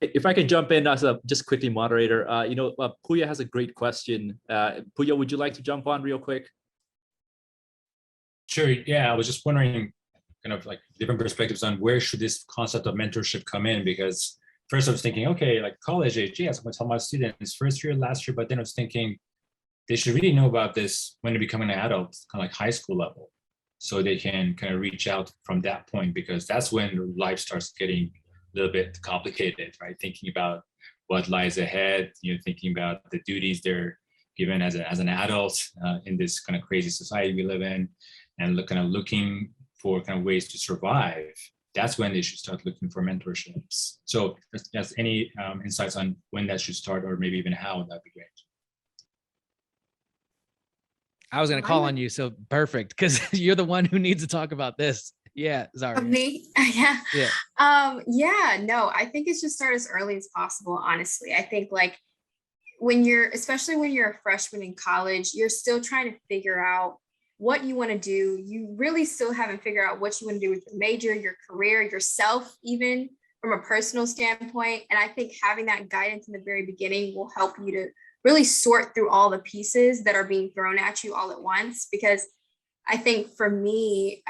Speaker 10: If I can jump in as a just quickly moderator, you know, Puya has a great question. Puya, would you like to jump on real quick?
Speaker 7: Sure. Yeah, I was just wondering, kind of like different perspectives on where should this concept of mentorship come in? Because first I was thinking, okay, like college age, yes, I'm going to tell my students first year, last year, but then I was thinking they should really know about this when they become an adult, kind of like high school level, so they can kind of reach out from that point, because that's when life starts getting a little bit complicated, right? Thinking about what lies ahead, you know, thinking about the duties they're given as an adult in this kind of crazy society we live in, and looking for kind of ways to survive. That's when they should start looking for mentorships. So just any insights on when that should start, or maybe even how, that'd be great.
Speaker 2: I was going to call on you, so perfect, because you're the one who needs to talk about this. Yeah, Zariah.
Speaker 4: Me? Yeah.
Speaker 2: Yeah.
Speaker 4: No, I think it should start as early as possible, honestly. I think like especially when you're a freshman in college, you're still trying to figure out what you want to do. You really still haven't figured out what you want to do with your major, your career, yourself, even from a personal standpoint. And I think having that guidance in the very beginning will help you to really sort through all the pieces that are being thrown at you all at once. Because I think for me,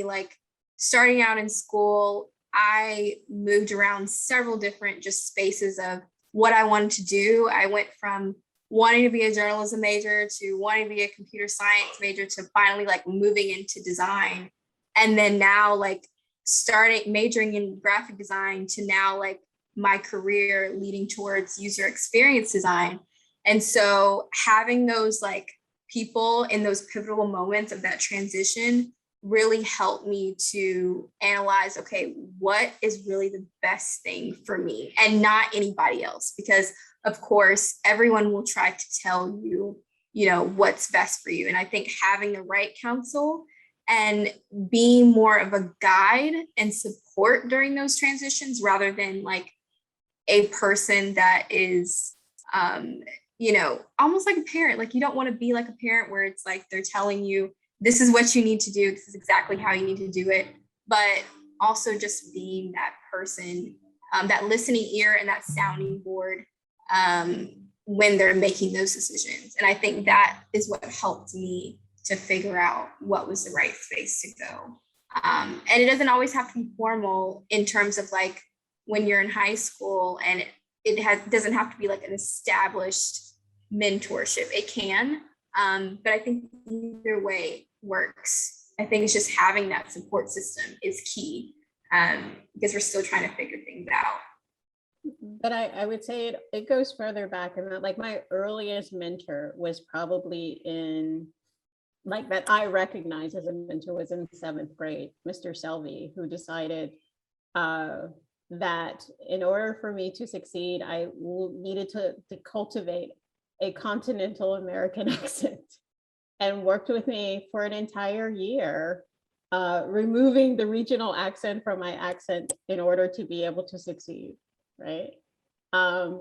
Speaker 4: like starting out in school, I moved around several different just spaces of what I wanted to do. I went from wanting to be a journalism major to wanting to be a computer science major to finally like moving into design. And then now like starting majoring in graphic design to now like my career leading towards user experience design. And so having those like people in those pivotal moments of that transition really helped me to analyze, okay, what is really the best thing for me and not anybody else? Because of course, everyone will try to tell you, you know, what's best for you. And I think having the right counsel and being more of a guide and support during those transitions rather than like a person that is, you know, almost like a parent. Like you don't want to be like a parent where it's like they're telling you, this is what you need to do. This is exactly how you need to do it. But also just being that person, that listening ear and that sounding board when they're making those decisions. And I think that is what helped me to figure out what was the right space to go. And it doesn't always have to be formal in terms of like when you're in high school, and it doesn't have to be like an established mentorship. It can, but I think either way works. I think it's just having that support system is key because we're still trying to figure things out.
Speaker 3: But I would say it goes further back, and like my earliest mentor was probably in like that I recognize as a mentor was in 7th grade, Mr. Selvey, who decided that in order for me to succeed, I needed to cultivate a continental American accent, and worked with me for an entire year, removing the regional accent from my accent in order to be able to succeed, right? And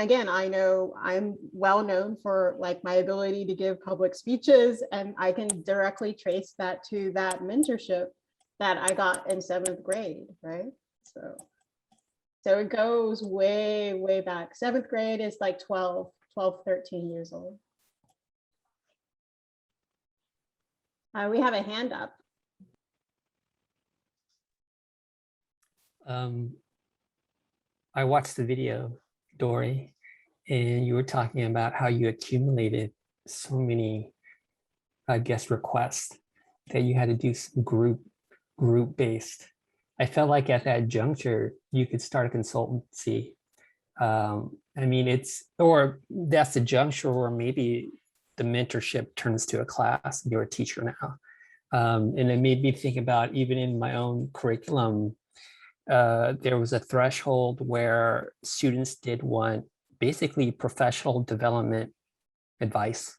Speaker 3: again, I know I'm well known for like my ability to give public speeches, and I can directly trace that to that mentorship that I got in 7th grade, right? So it goes way, way back. 7th grade is like 12, 13 years old. We have a hand up.
Speaker 11: I watched the video, Dori, and you were talking about how you accumulated so many, I guess, requests that you had to do some group-based. I felt like at that juncture, you could start a consultancy. I mean, or that's the juncture where maybe the mentorship turns to a class. You're a teacher now. And it made me think about, even in my own curriculum, there was a threshold where students did want basically professional development advice,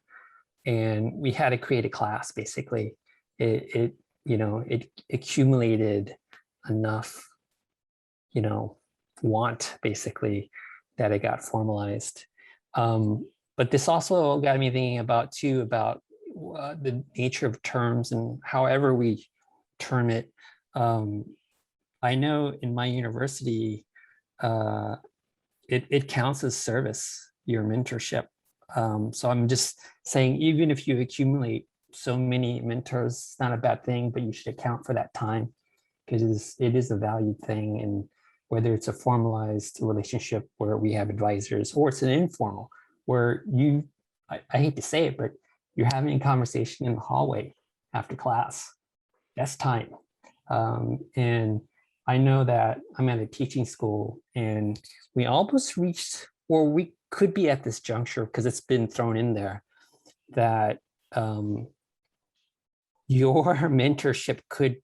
Speaker 11: and we had to create a class. Basically, it accumulated enough, want basically that it got formalized. But this also got me thinking about the nature of terms and however we term it. I know in my university, it counts as service, your mentorship. So I'm just saying, even if you accumulate so many mentors, it's not a bad thing, but you should account for that time, because it is a valued thing. And whether it's a formalized relationship where we have advisors, or it's an informal, where I hate to say it, but you're having a conversation in the hallway after class, that's time. And I know that I'm at a teaching school, and we almost reached, or we could be at this juncture, because it's been thrown in there, that your mentorship could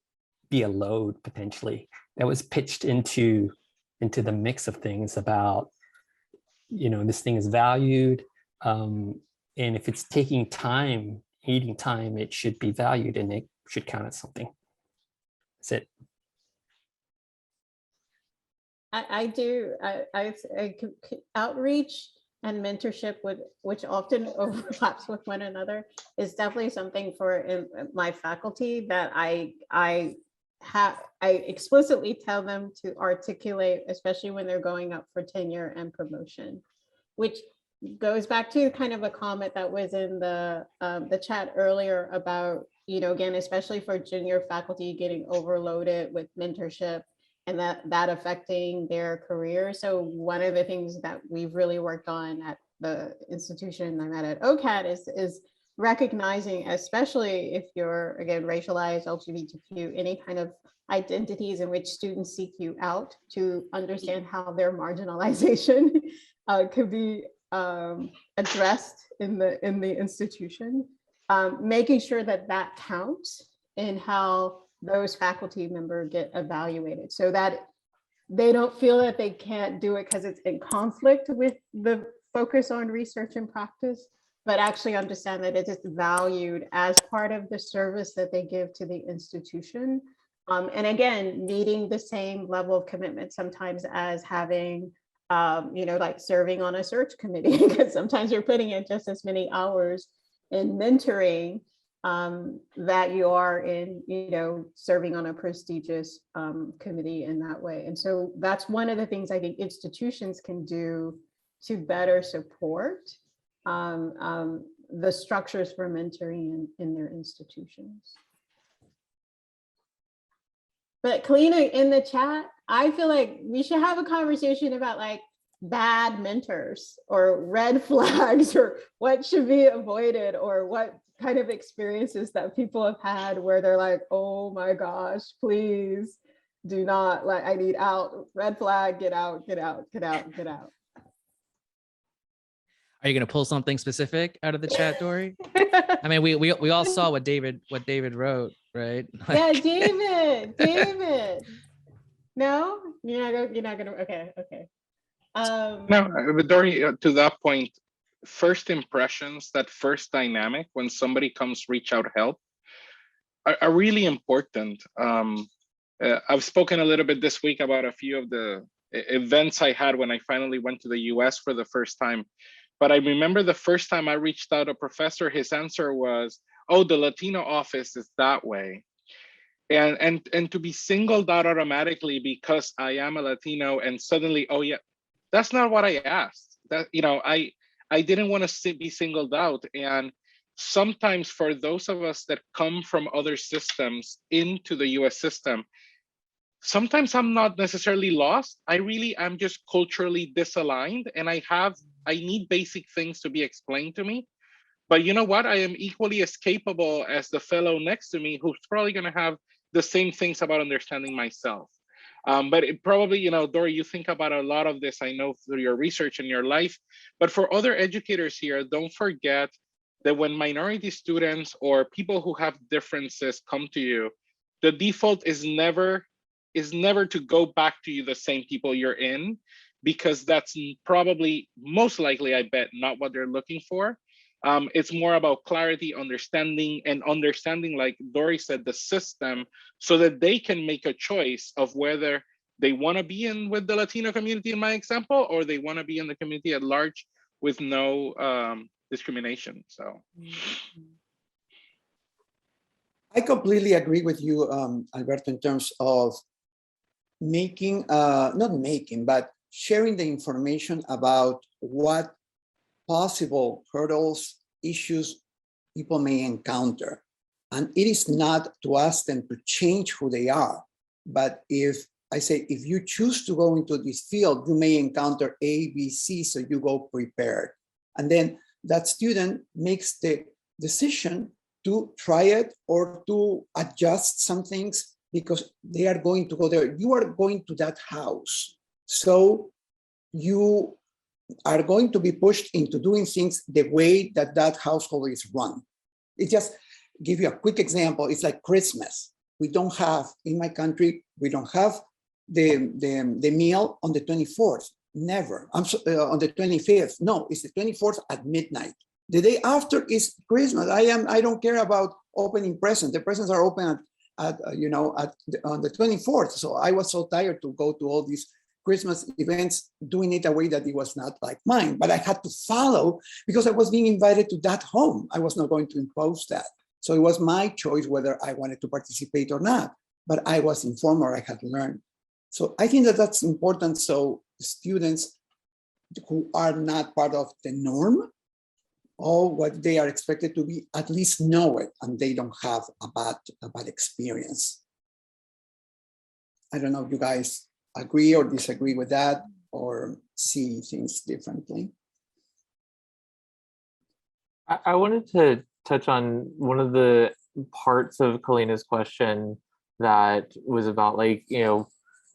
Speaker 11: be a load potentially that was pitched into the mix of things about, this thing is valued. And if it's taking time, eating time, it should be valued, and it should count as something. That's it.
Speaker 3: I do. I outreach and mentorship, which often overlaps with one another, is definitely something for my faculty that I explicitly tell them to articulate, especially when they're going up for tenure and promotion, which goes back to kind of a comment that was in the chat earlier about, again, especially for junior faculty getting overloaded with mentorship and that affecting their career. So one of the things that we've really worked on at the institution I'm at OCAD is recognizing, especially if you're, again, racialized, LGBTQ, any kind of identities in which students seek you out, to understand how their marginalization could be addressed in the institution, making sure that counts in how those faculty members get evaluated, so that they don't feel that they can't do it because it's in conflict with the focus on research and practice, but actually understand that it is valued as part of the service that they give to the institution. And again, needing the same level of commitment sometimes as having, like serving on a search committee, because sometimes you're putting in just as many hours in mentoring that you are in, serving on a prestigious committee in that way. And so that's one of the things I think institutions can do to better support the structures for mentoring in their institutions. But Kalina, in the chat, I feel like we should have a conversation about like bad mentors or red flags, or what should be avoided, or what kind of experiences that people have had where they're like, oh my gosh, please do not, like, I need out, red flag, get out, get out, get out, get out.
Speaker 2: Are you going to pull something specific out of the chat, Dori? I mean, we all saw what David wrote, right?
Speaker 3: Yeah, David. No, you're not gonna. Okay.
Speaker 1: No, but Dori, to that point, first impressions, that first dynamic when somebody comes reach out help, are really important. I've spoken a little bit this week about a few of the events I had when I finally went to the US for the first time. But I remember the first time I reached out to a professor, his answer was, oh, the Latino office is that way. And to be singled out automatically because I am a Latino, and suddenly, oh yeah, that's not what I asked. That, I didn't want to be singled out. And sometimes for those of us that come from other systems into the US system, sometimes I'm not necessarily lost. I really am just culturally disaligned, and I need basic things to be explained to me. But you know what? I am equally as capable as the fellow next to me, who's probably going to have the same things about understanding myself. But it probably, Dori, you think about a lot of this, I know, through your research and your life. But for other educators here, don't forget that when minority students or people who have differences come to you, the default is never to go back to you the same people you're in, because that's probably, most likely, I bet, not what they're looking for. It's more about clarity, understanding, like Dori said, the system, so that they can make a choice of whether they want to be in with the Latino community in my example, or they want to be in the community at large with no discrimination. So
Speaker 6: I completely agree with you, Alberto, in terms of making, not making, but sharing the information about what possible hurdles, issues people may encounter. And it is not to ask them to change who they are, but if you choose to go into this field, you may encounter A, B, C, so you go prepared. And then that student makes the decision to try it or to adjust some things, because they are going to go there. You are going to that house. So you are going to be pushed into doing things the way that that household is run. It just give you a quick example. It's like Christmas. We don't have, in my country, we don't have the meal on the 24th. Never. On the 25th. No, it's the 24th at midnight. The day after is Christmas. I don't care about opening presents. The presents are open on the 24th. So I was so tired to go to all these Christmas events, doing it a way that it was not like mine, but I had to follow because I was being invited to that home. I was not going to impose that. So it was my choice whether I wanted to participate or not, but I was informed or I had learned. So I think that that's important. So students who are not part of the norm or what they are expected to be, at least know it, and they don't have a bad experience. I don't know if you guys agree or disagree with that, or see things differently.
Speaker 5: I wanted to touch on one of the parts of Kalina's question that was about, like, you know,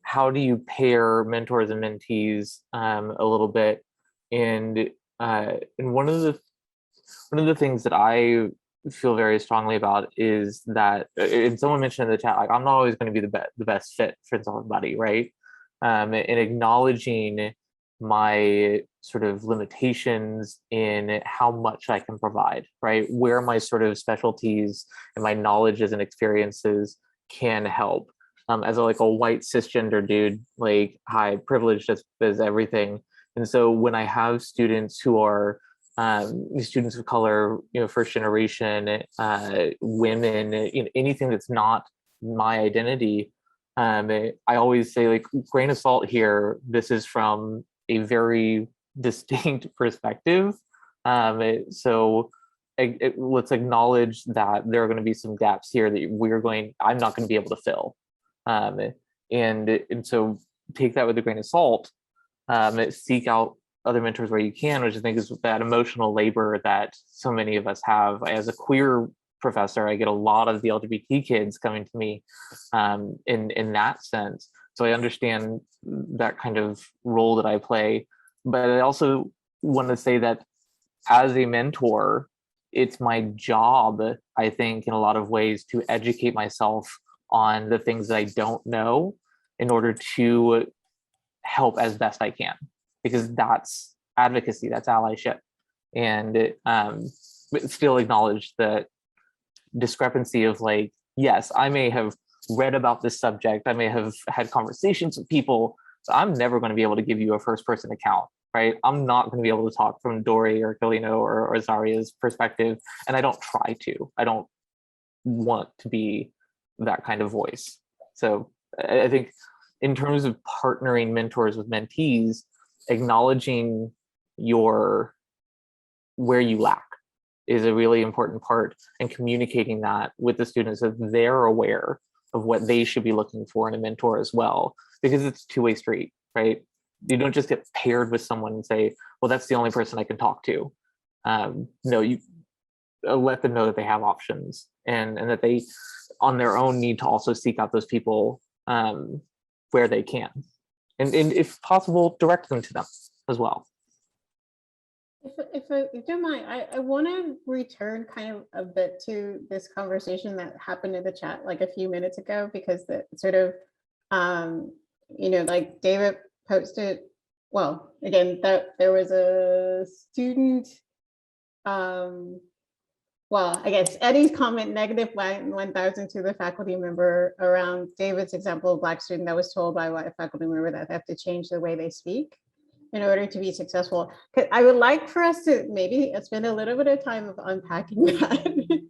Speaker 5: how do you pair mentors and mentees a little bit? And one of the things that I feel very strongly about is that, and someone mentioned in the chat, like, I'm not always going to be the best fit for somebody, right? And acknowledging my sort of limitations in how much I can provide, right? Where my sort of specialties and my knowledges and experiences can help. As a white cisgender dude, like, high privileged as everything. And so when I have students who are students of color, you know, first generation, women, you know, anything that's not my identity, I always say, like, grain of salt here, this is from a very distinct perspective. So let's acknowledge that there are going to be some gaps here that I'm not going to be able to fill. And so take that with a grain of salt, seek out other mentors where you can, which I think is that emotional labor that so many of us have. As a queer professor, I get a lot of the LGBT kids coming to me in that sense. So I understand that kind of role that I play, but I also want to say that as a mentor, it's my job, I think, in a lot of ways, to educate myself on the things that I don't know in order to help as best I can, because that's advocacy, that's allyship. And but still acknowledge the discrepancy of, like, yes, I may have read about this subject, I may have had conversations with people, so I'm never going to be able to give you a first person account, right? I'm not going to be able to talk from Dori or Kalina or Zariah's perspective, and I don't try to. I don't want to be that kind of voice. So I think in terms of partnering mentors with mentees, acknowledging where you lack is a really important part, and communicating that with the students so they're aware of what they should be looking for in a mentor as well, because it's a two-way street, right? You don't just get paired with someone and say, well, that's the only person I can talk to. No, you let them know that they have options, and that they on their own need to also seek out those people where they can, and if possible, direct them to them as well.
Speaker 3: If you don't mind, I want to return kind of a bit to this conversation that happened in the chat like a few minutes ago, because the sort of, you know, like David posted, well, again, that there was a student, well, I guess Eddy's comment negative 1,000 to the faculty member around David's example of Black student that was told by a faculty member that they have to change the way they speak in order to be successful. I would like for us to maybe spend a little bit of time of unpacking that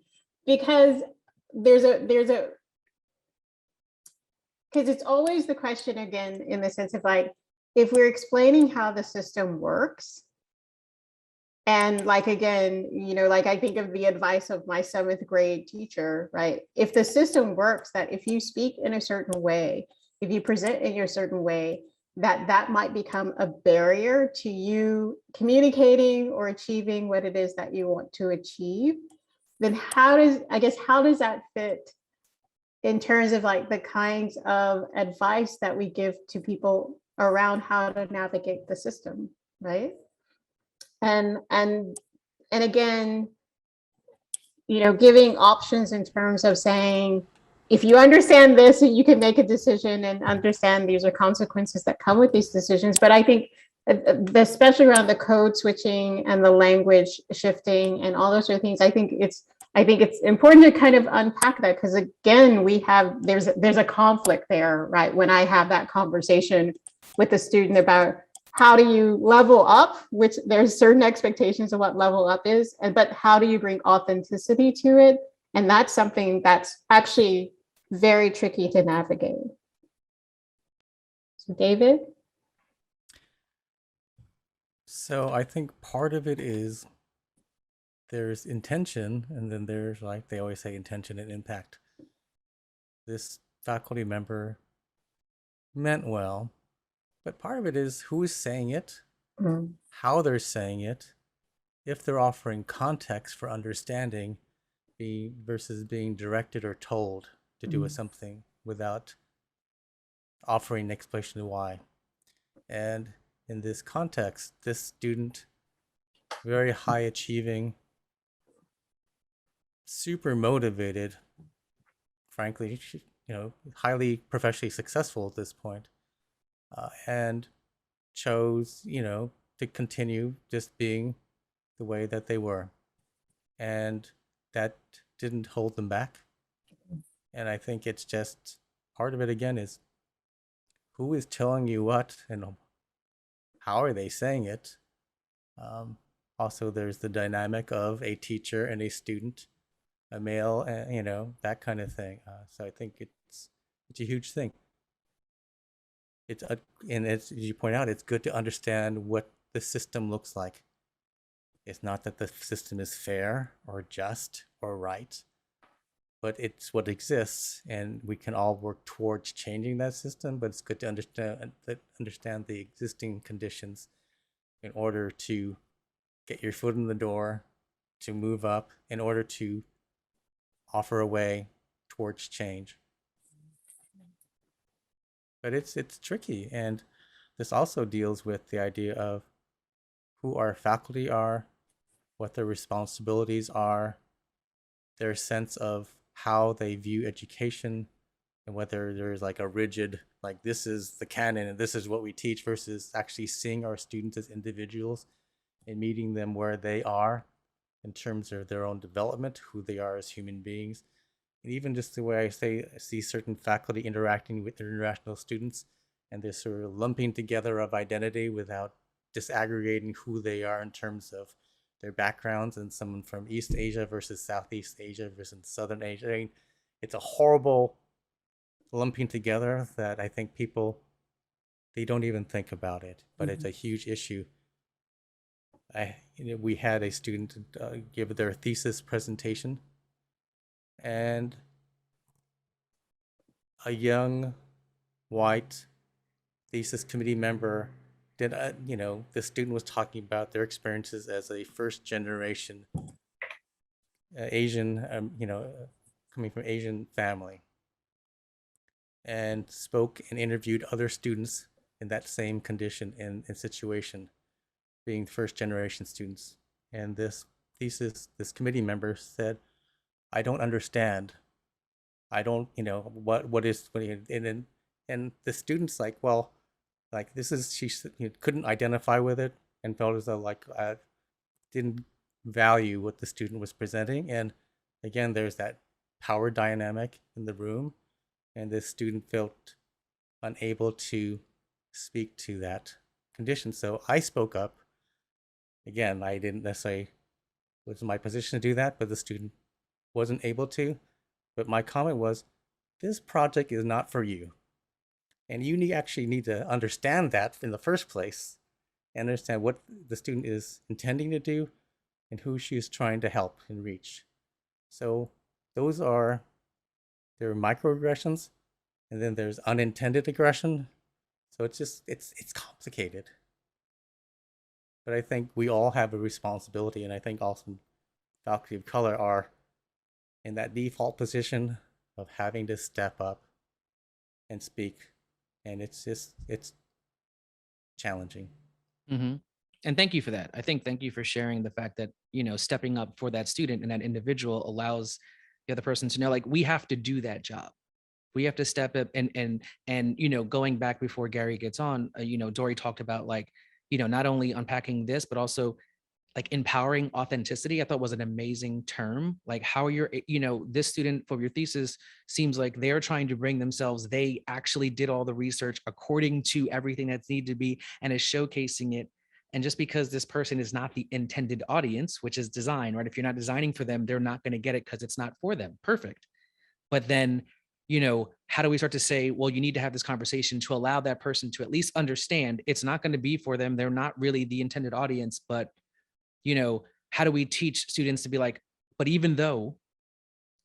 Speaker 3: because because it's always the question again, in the sense of, like, if we're explaining how the system works, and, like, again, you know, like, I think of the advice of my 7th grade teacher, right? If the system works, that if you speak in a certain way, if you present in a certain way, that might become a barrier to you communicating or achieving what it is that you want to achieve, then how does that fit in terms of, like, the kinds of advice that we give to people around how to navigate the system, right? And again, you know, giving options in terms of saying, if you understand this, you can make a decision and understand these are consequences that come with these decisions. But I think, especially around the code switching and the language shifting and all those sort of things, I think it's important to kind of unpack that, because again, there's a conflict there, right? When I have that conversation with a student about how do you level up, which there's certain expectations of what level up is, but how do you bring authenticity to it? And that's something that's actually very tricky to navigate. So David?
Speaker 12: So I think part of it is there's intention, and then there's, like they always say, intention and impact. This faculty member meant well, but part of it is who is saying it, how they're saying it, if they're offering context for understanding versus being directed or told to do something without offering an explanation of why. And in this context, this student, very high achieving, super motivated, frankly, highly professionally successful at this point, and chose, to continue just being the way that they were. And that didn't hold them back. And I think it's just part of it again is who is telling you what and how are they saying it? Also, there's the dynamic of a teacher and a student, a male, that kind of thing. So I think it's a huge thing. And as you point out, it's good to understand what the system looks like. It's not that the system is fair or just or right, but it's what exists, and we can all work towards changing that system. But it's good to understand the existing conditions in order to get your foot in the door, to move up, in order to offer a way towards change. But it's tricky, and this also deals with the idea of who our faculty are, what their responsibilities are, their sense of how they view education, and whether there's like a rigid, like this is the canon and this is what we teach, versus actually seeing our students as individuals and meeting them where they are in terms of their own development, who they are as human beings. And even just the way I see certain faculty interacting with their international students, and this sort of lumping together of identity without disaggregating who they are in terms of their backgrounds, and someone from East Asia versus Southeast Asia versus Southern Asia. I mean, it's a horrible lumping together that I think people, they don't even think about it, but it's a huge issue. We had a student give their thesis presentation, and a young white thesis committee member did, the student was talking about their experiences as a first generation Asian, coming from Asian family, and spoke and interviewed other students in that same condition and situation, being first generation students. And this committee member said, I don't understand. I don't, and the student's like, well, like she couldn't identify with it and felt as though I didn't value what the student was presenting. And again, there's that power dynamic in the room, and this student felt unable to speak to that condition. So I spoke up. Again, I didn't necessarily, it was my position to do that, but the student wasn't able to. But my comment was, this project is not for you. And you actually need to understand that in the first place, and understand what the student is intending to do and who she is trying to help and reach. So those are, there are microaggressions, and then there's unintended aggression. So it's just, it's complicated. But I think we all have a responsibility, and I think also faculty of color are in that default position of having to step up and speak. And it's challenging.
Speaker 2: Mm-hmm. And thank you for that. Thank you for sharing the fact that, stepping up for that student and that individual allows the other person to know, like, we have to do that job. We have to step up and going back before Gary gets on, Dori talked about, like, not only unpacking this, but also like empowering authenticity. I thought was an amazing term. Like, how you're, this student for your thesis seems like they're trying to bring themselves. They actually did all the research according to everything that's needed to be, and is showcasing it. And just because this person is not the intended audience, which is design, right? If you're not designing for them, they're not going to get it because it's not for them. Perfect. But then, how do we start to say, well, you need to have this conversation to allow that person to at least understand it's not going to be for them. They're not really the intended audience, but how do we teach students to be like, but even though,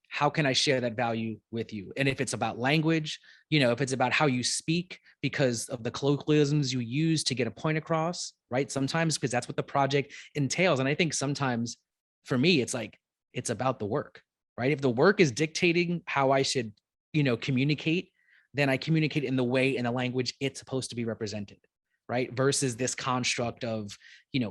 Speaker 2: how can I share that value with you? And if it's about language, if it's about how you speak because of the colloquialisms you use to get a point across, right? Sometimes because that's what the project entails. And I think sometimes for me, it's like, it's about the work, right? If the work is dictating how I should, communicate, then I communicate in the way, in the language it's supposed to be represented, right? Versus this construct of,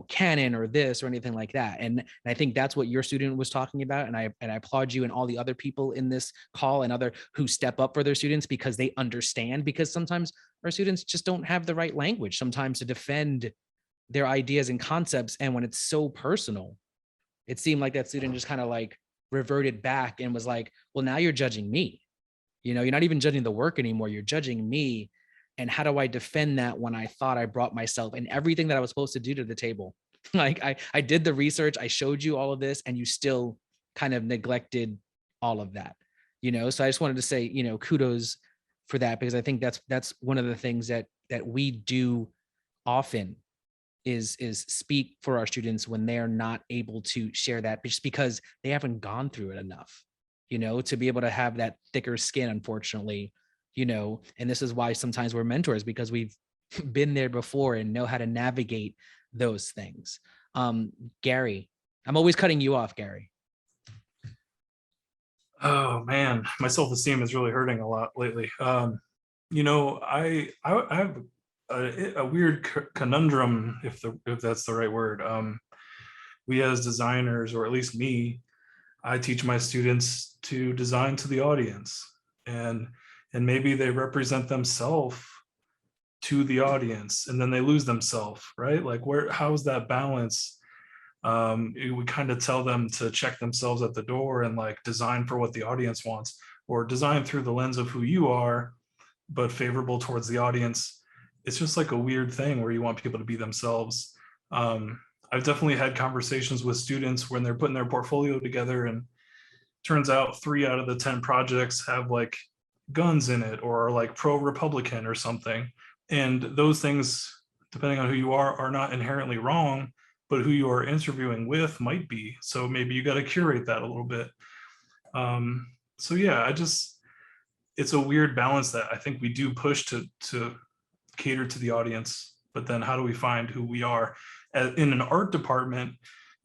Speaker 2: canon or this or anything like that. And I think that's what your student was talking about. And I applaud you and all the other people in this call and other who step up for their students because they understand, because sometimes our students just don't have the right language sometimes to defend their ideas and concepts. And when it's so personal, it seemed like that student just kind of like reverted back and was like, well, now you're judging me. You're not even judging the work anymore. You're judging me. And how do I defend that when I thought I brought myself and everything that I was supposed to do to the table? Like I did the research, I showed you all of this, and you still kind of neglected all of that, So I just wanted to say, kudos for that, because I think that's one of the things that we do often is speak for our students when they're not able to share that, just because they haven't gone through it enough, to be able to have that thicker skin, unfortunately. And this is why sometimes we're mentors, because we've been there before and know how to navigate those things. Gary, I'm always cutting you off, Gary.
Speaker 9: Oh man, my self-esteem is really hurting a lot lately. I have a weird conundrum, if that's the right word. We as designers, or at least me, I teach my students to design to the audience, and maybe they represent themselves to the audience and then they lose themselves, right? Like how's that balance? We kind of tell them to check themselves at the door and like design for what the audience wants, or design through the lens of who you are, but favorable towards the audience. It's just like a weird thing where you want people to be themselves. I've definitely had conversations with students when they're putting their portfolio together, and turns out 3 out of the 10 projects have like guns in it, or are like pro-Republican or something. And those things, depending on who you are not inherently wrong, but who you are interviewing with might be. So maybe you got to curate that a little bit. So yeah, it's a weird balance that I think we do push to cater to the audience, but then how do we find who we are? In an art department,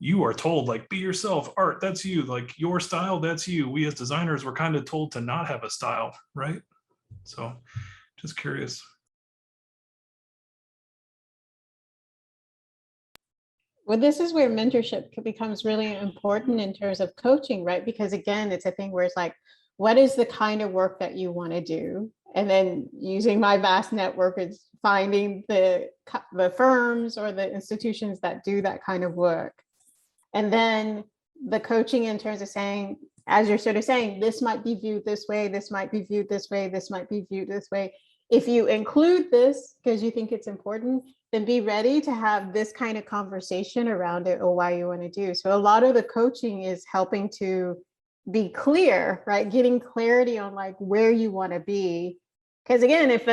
Speaker 9: you are told like, be yourself, art, that's you, like your style, that's you. We as designers were kind of told to not have a style, right? So just curious.
Speaker 3: Well, this is where mentorship becomes really important in terms of coaching, right? Because again, it's a thing where it's like, what is the kind of work that you want to do? And then using my vast network is finding the firms or the institutions that do that kind of work. And then the coaching in terms of saying, as you're sort of saying, this might be viewed this way, this might be viewed this way, this might be viewed this way. If you include this because you think it's important, then be ready to have this kind of conversation around it or why you want to do. So a lot of the coaching is helping to be clear, right? Getting clarity on like where you want to be. Because again, if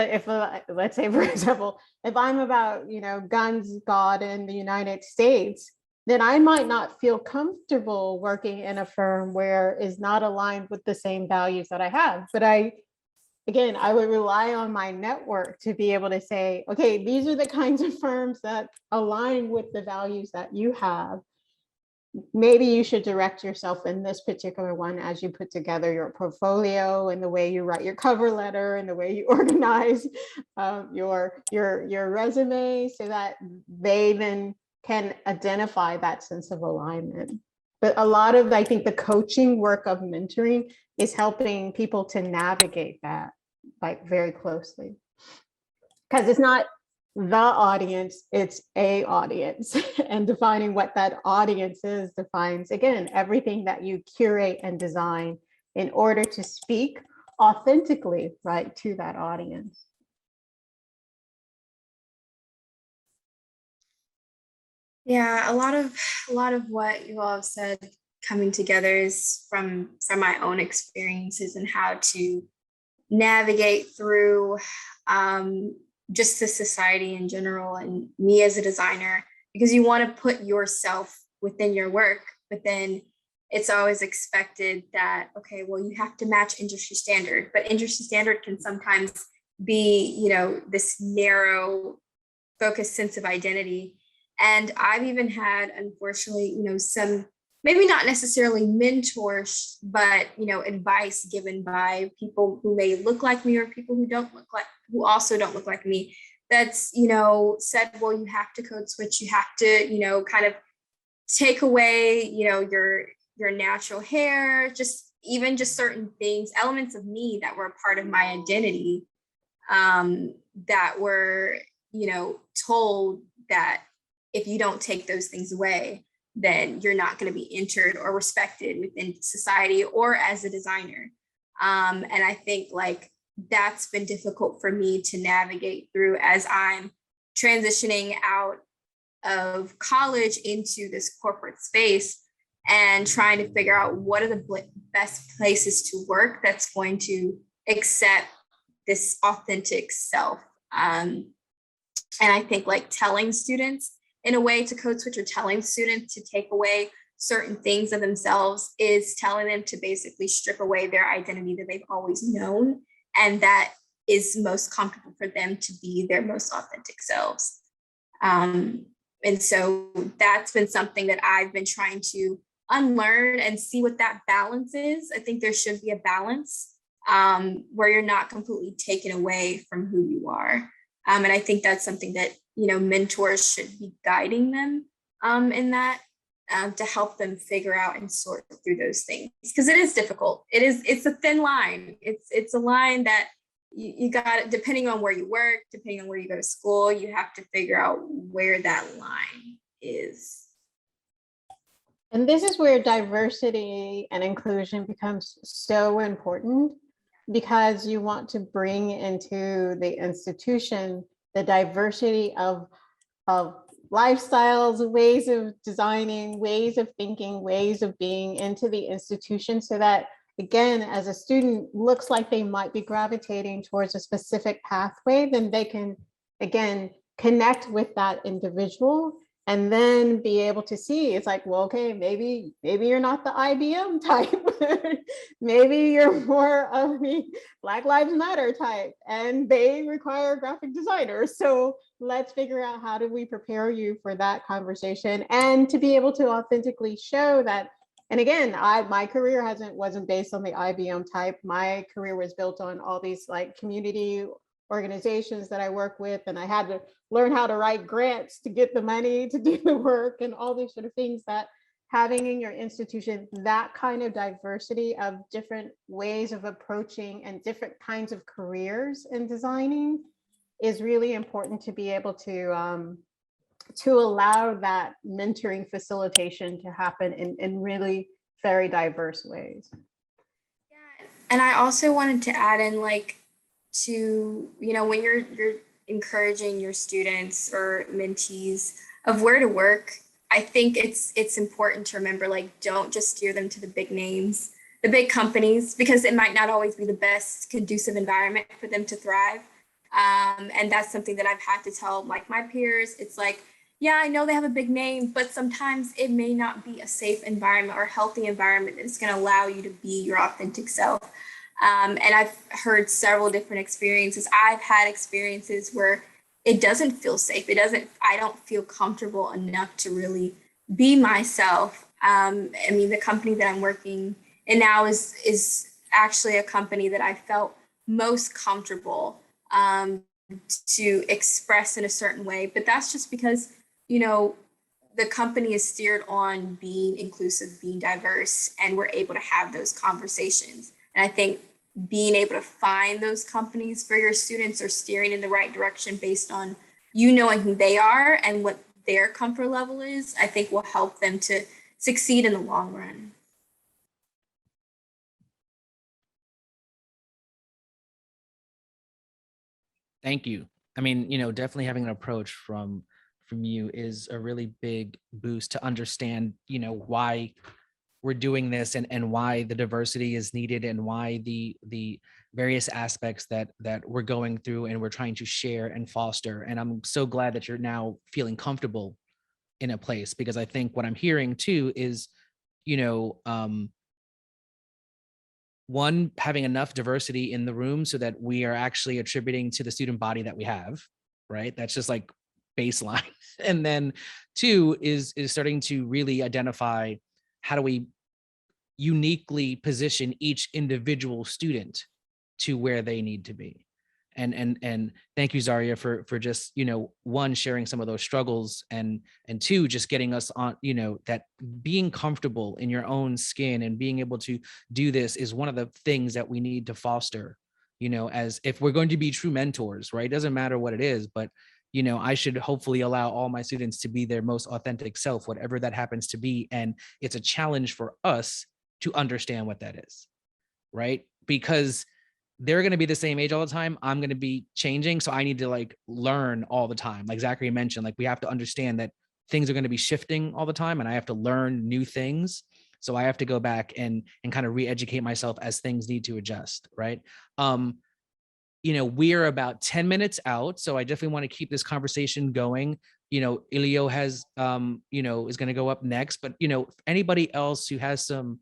Speaker 3: let's say, for example, if I'm about, guns, God, and the United States, then I might not feel comfortable working in a firm where is not aligned with the same values that I have. But I would rely on my network to be able to say, okay, these are the kinds of firms that align with the values that you have. Maybe you should direct yourself in this particular one as you put together your portfolio and the way you write your cover letter and the way you organize your resume, so that they then can identify that sense of alignment. But a lot of, I think, the coaching work of mentoring is helping people to navigate that like very closely, because it's not the audience, it's a audience, and defining what that audience is defines, again, everything that you curate and design in order to speak authentically, right, to that audience.
Speaker 4: Yeah, a lot of what you all have said coming together is from my own experiences and how to navigate through just the society in general and me as a designer, because you want to put yourself within your work, but then it's always expected that, okay, well, you have to match industry standard, but industry standard can sometimes be, you know, this narrow focused sense of identity. And I've even had, unfortunately, you know, some, maybe not necessarily mentors, but, you know, advice given by people who may look like me or people who also don't look like me. That's, you know, said, well, you have to code switch. You have to, you know, kind of take away, you know, your natural hair, just certain things, elements of me that were a part of my identity, that were, you know, told that if you don't take those things away, then you're not going to be entered or respected within society or as a designer. And I think like that's been difficult for me to navigate through as I'm transitioning out of college into this corporate space and trying to figure out what are the best places to work that's going to accept this authentic self. And I think like telling students in a way to code switch or telling students to take away certain things of themselves is telling them to basically strip away their identity that they've always known and that is most comfortable for them to be their most authentic selves. And so that's been something that I've been trying to unlearn and see what that balance is. I think there should be a balance where you're not completely taken away from who you are. And I think that's something that, you know, mentors should be guiding them in that to help them figure out and sort through those things. Because it is difficult. It's a thin line. It's a line that you got it, depending on where you work, depending on where you go to school, you have to figure out where that line is.
Speaker 3: And this is where diversity and inclusion becomes so important, because you want to bring into the institution the diversity of lifestyles, ways of designing, ways of thinking, ways of being into the institution, so that, again, as a student looks like they might be gravitating towards a specific pathway, then they can, again, connect with that individual and then be able to see, it's like, well, okay, maybe you're not the IBM type. Maybe you're more of the Black Lives Matter type, and they require graphic designers. So let's figure out how do we prepare you for that conversation and to be able to authentically show that. And again, my career wasn't based on the IBM type. My career was built on all these like community organizations that I work with, and I had to learn how to write grants to get the money to do the work and all these sort of things, that having in your institution that kind of diversity of different ways of approaching and different kinds of careers in designing is really important to be able to allow that mentoring facilitation to happen in really very diverse ways.
Speaker 4: Yeah, and I also wanted to add in, like, to, you know, when you're encouraging your students or mentees of where to work, I think it's important to remember, like, don't just steer them to the big names, the big companies, because it might not always be the best conducive environment for them to thrive. And that's something that I've had to tell, like, my peers. It's like, yeah, I know they have a big name, but sometimes it may not be a safe environment or healthy environment that's going to allow you to be your authentic self. And I've heard several different experiences. I've had experiences where it doesn't feel safe. I don't feel comfortable enough to really be myself. I mean, the company that I'm working in now is actually a company that I felt most comfortable to express in a certain way. But that's just because, you know, the company is steered on being inclusive, being diverse, and we're able to have those conversations. And I think being able to find those companies for your students or steering in the right direction based on you knowing who they are and what their comfort level is, I think will help them to succeed in the long run.
Speaker 2: Thank you. I mean, you know, definitely having an approach from you is a really big boost to understand, you know, why we're doing this and why the diversity is needed and why the various aspects that we're going through and we're trying to share and foster. And I'm so glad that you're now feeling comfortable in a place, because I think what I'm hearing too is, you know, one, having enough diversity in the room so that we are actually attributing to the student body that we have, right? That's just like baseline. And then two is starting to really identify how do we uniquely position each individual student to where they need to be. And thank you, Zariah, for just, you know, one, sharing some of those struggles, and two, just getting us on, you know, that being comfortable in your own skin and being able to do this is one of the things that we need to foster, you know, as if we're going to be true mentors, right? It doesn't matter what it is, but, you know, I should hopefully allow all my students to be their most authentic self, whatever that happens to be. And it's a challenge for us to understand what that is, right? Because they're going to be the same age all the time. I'm going to be changing. So I need to like learn all the time. Like Zachary mentioned, like we have to understand that things are going to be shifting all the time, and I have to learn new things. So I have to go back and kind of re-educate myself as things need to adjust. Right. You know, we're about 10 minutes out. So I definitely want to keep this conversation going. You know, Ilio has, you know, is going to go up next, but, you know, anybody else who has some,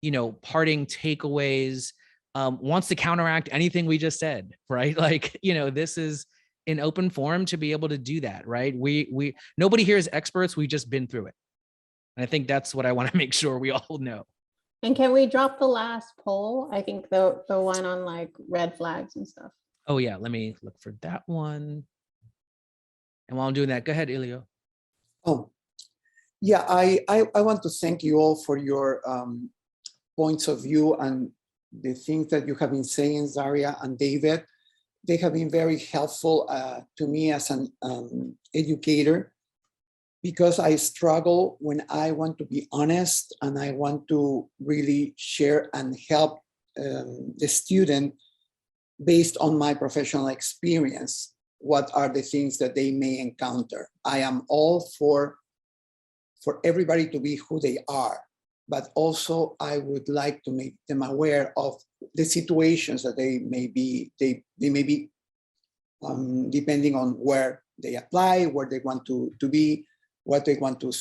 Speaker 2: you know, parting takeaways, wants to counteract anything we just said, right? Like, you know, this is an open forum to be able to do that, right? We nobody here is experts. We've just been through it. And I think that's what I want to make sure we all know.
Speaker 3: And can we drop the last poll? I think the one on like red flags and stuff.
Speaker 2: Oh yeah, let me look for that one. And while I'm doing that, go ahead, Ilio.
Speaker 6: Oh, yeah, I want to thank you all for your points of view and the things that you have been saying, Zariah and David. They have been very helpful to me as an educator, because I struggle when I want to be honest and I want to really share and help the student based on my professional experience. What are the things that they may encounter? I am all for everybody to be who they are, but also I would like to make them aware of the situations that they may be depending on where they apply, where they want to be, what they want to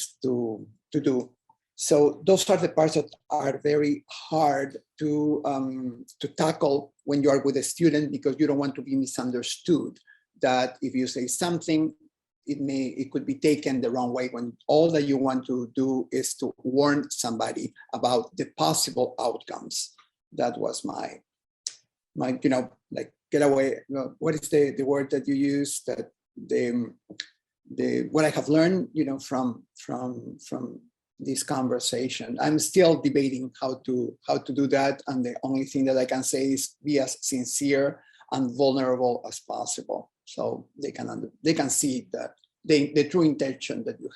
Speaker 6: do. So those are the parts that are very hard to tackle when you are with a student, because you don't want to be misunderstood. That if you say something, it could be taken the wrong way, when all that you want to do is to warn somebody about the possible outcomes. That was my you know, like, get away. What is the word that you use? That what I have learned, you know, from this conversation. I'm still debating how to do that, and the only thing that I can say is be as sincere and vulnerable as possible, so they can see that the true intention that you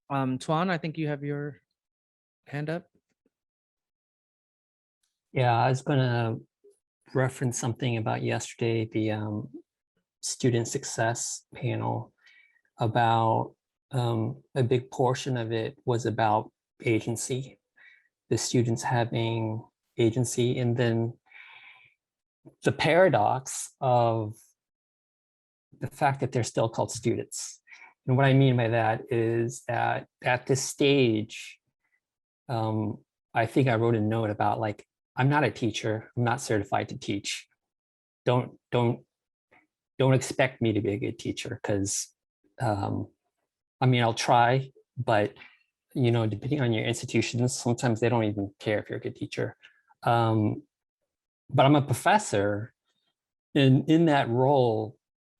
Speaker 6: have.
Speaker 2: Tuan, I think you have your hand up.
Speaker 11: Yeah, I was going to reference something about yesterday, the student success panel, about a big portion of it was about agency, the students having agency, and then the paradox of the fact that they're still called students. And what I mean by that is that at this stage, I think I wrote a note about, like, I'm not a teacher. I'm not certified to teach. Don't expect me to be a good teacher, because I mean, I'll try, but, you know, depending on your institutions, sometimes they don't even care if you're a good teacher. But I'm a professor, and in that role,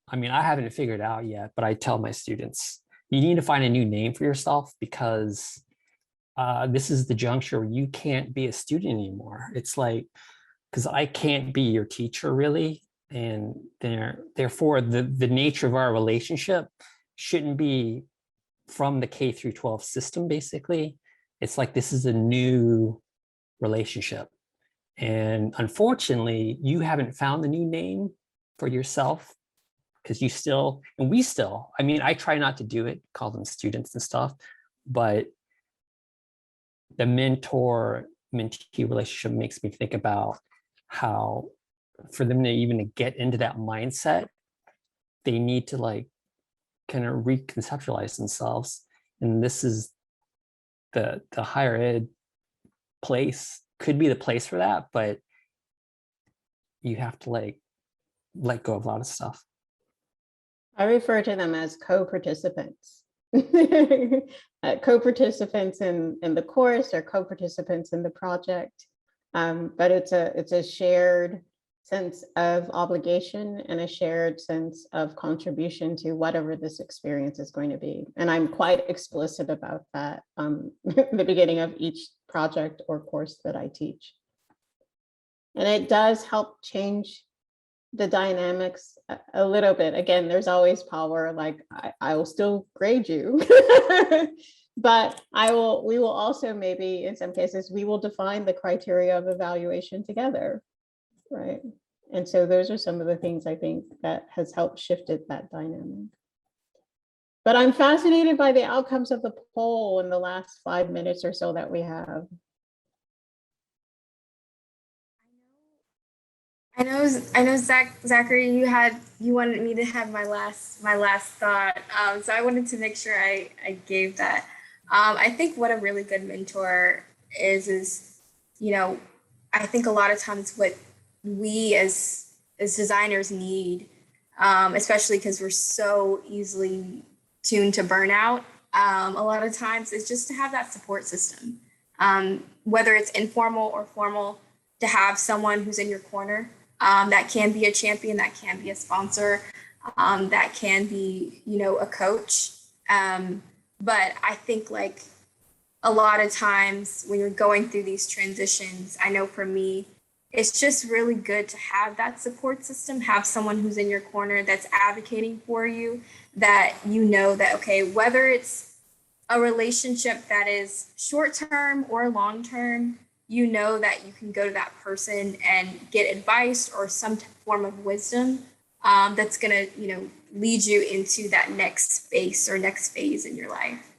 Speaker 11: I mean, I haven't figured it out yet, but I tell my students, you need to find a new name for yourself, because this is the juncture where you can't be a student anymore. It's like, because I can't be your teacher really, and therefore the nature of our relationship shouldn't be from the K through 12 system. Basically, it's like, this is a new relationship, and unfortunately you haven't found the new name for yourself, because you still, and we still, I mean, I try not to do it, call them students and stuff, but the mentor-mentee relationship makes me think about how for them to even get into that mindset, they need to like kind of reconceptualize themselves. And this is the higher ed place, could be the place for that, but you have to like let go of a lot of stuff.
Speaker 3: I refer to them as co-participants. Co-participants in the course or co-participants in the project. But it's a shared sense of obligation and a shared sense of contribution to whatever this experience is going to be. And I'm quite explicit about that at the beginning of each project or course that I teach. And it does help change the dynamics a little bit. Again, there's always power, like I will still grade you, but we will also maybe in some cases, we will define the criteria of evaluation together, right? And so those are some of the things I think that has helped shifted that dynamic. But I'm fascinated by the outcomes of the poll in the last 5 minutes or so that we have.
Speaker 4: I know, Zachary, you wanted me to have my last thought. So I wanted to make sure I gave that. I think what a really good mentor is, you know, I think a lot of times what we as designers need, especially because we're so easily tuned to burnout, a lot of times is just to have that support system, whether it's informal or formal, to have someone who's in your corner. That can be a champion, that can be a sponsor, that can be, you know, a coach. But I think like a lot of times when you're going through these transitions, I know for me, it's just really good to have that support system, have someone who's in your corner that's advocating for you, that you know that, okay, whether it's a relationship that is short-term or long-term, you know that you can go to that person and get advice or some form of wisdom that's gonna, you know, lead you into that next space or next phase in your life.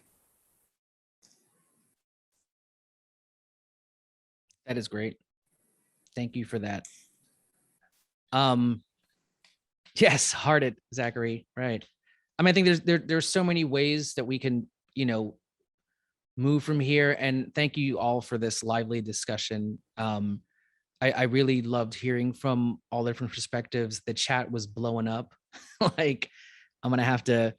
Speaker 2: That is great. Thank you for that. Yes, hearted, Zachary, right. I mean, I think there's so many ways that we can, you know, move from here. And thank you all for this lively discussion. I really loved hearing from all different perspectives. The chat was blowing up. Like, we're gonna have to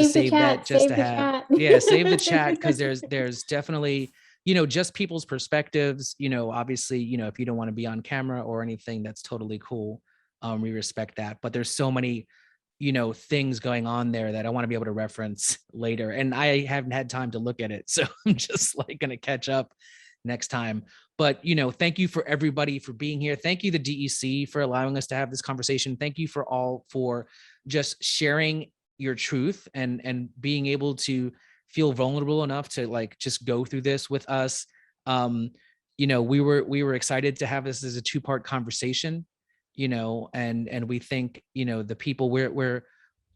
Speaker 2: save that just to have, yeah, save the chat, because there's definitely, you know, just people's perspectives, you know, obviously, you know, if you don't want to be on camera or anything, that's totally cool. We respect that, but there's so many, you know, things going on there that I want to be able to reference later. And I haven't had time to look at it. So I'm just like going to catch up next time. But, you know, thank you for everybody for being here. Thank you, the DEC, for allowing us to have this conversation. Thank you for all for just sharing your truth and being able to feel vulnerable enough to like just go through this with us. You know, we were excited to have this as a 2-part conversation, you know, and we think, you know, the people we're,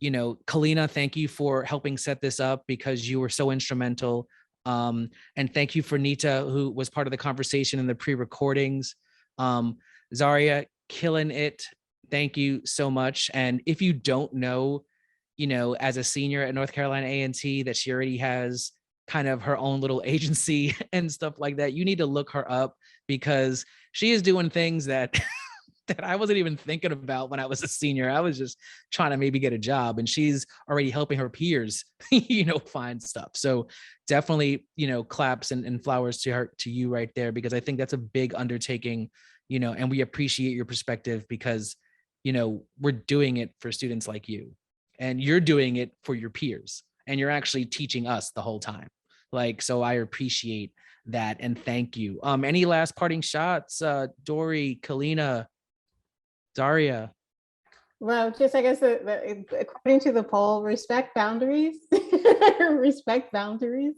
Speaker 2: you know, Kalina, thank you for helping set this up because you were so instrumental. And thank you for Neeta, who was part of the conversation in the pre-recordings. Zariah, killing it. Thank you so much. And if you don't know, you know, as a senior at North Carolina A&T, that she already has kind of her own little agency and stuff like that, you need to look her up, because she is doing things that that I wasn't even thinking about when I was a senior. I was just trying to maybe get a job, and she's already helping her peers, you know, find stuff. So definitely, you know, claps and flowers to her, to you right there, because I think that's a big undertaking, you know, and we appreciate your perspective because, you know, we're doing it for students like you, and you're doing it for your peers, and you're actually teaching us the whole time. Like, so I appreciate that. And thank you. Any last parting shots? Dori, Kalina, Zariah.
Speaker 3: Well, just I guess according to the poll, respect boundaries, respect boundaries.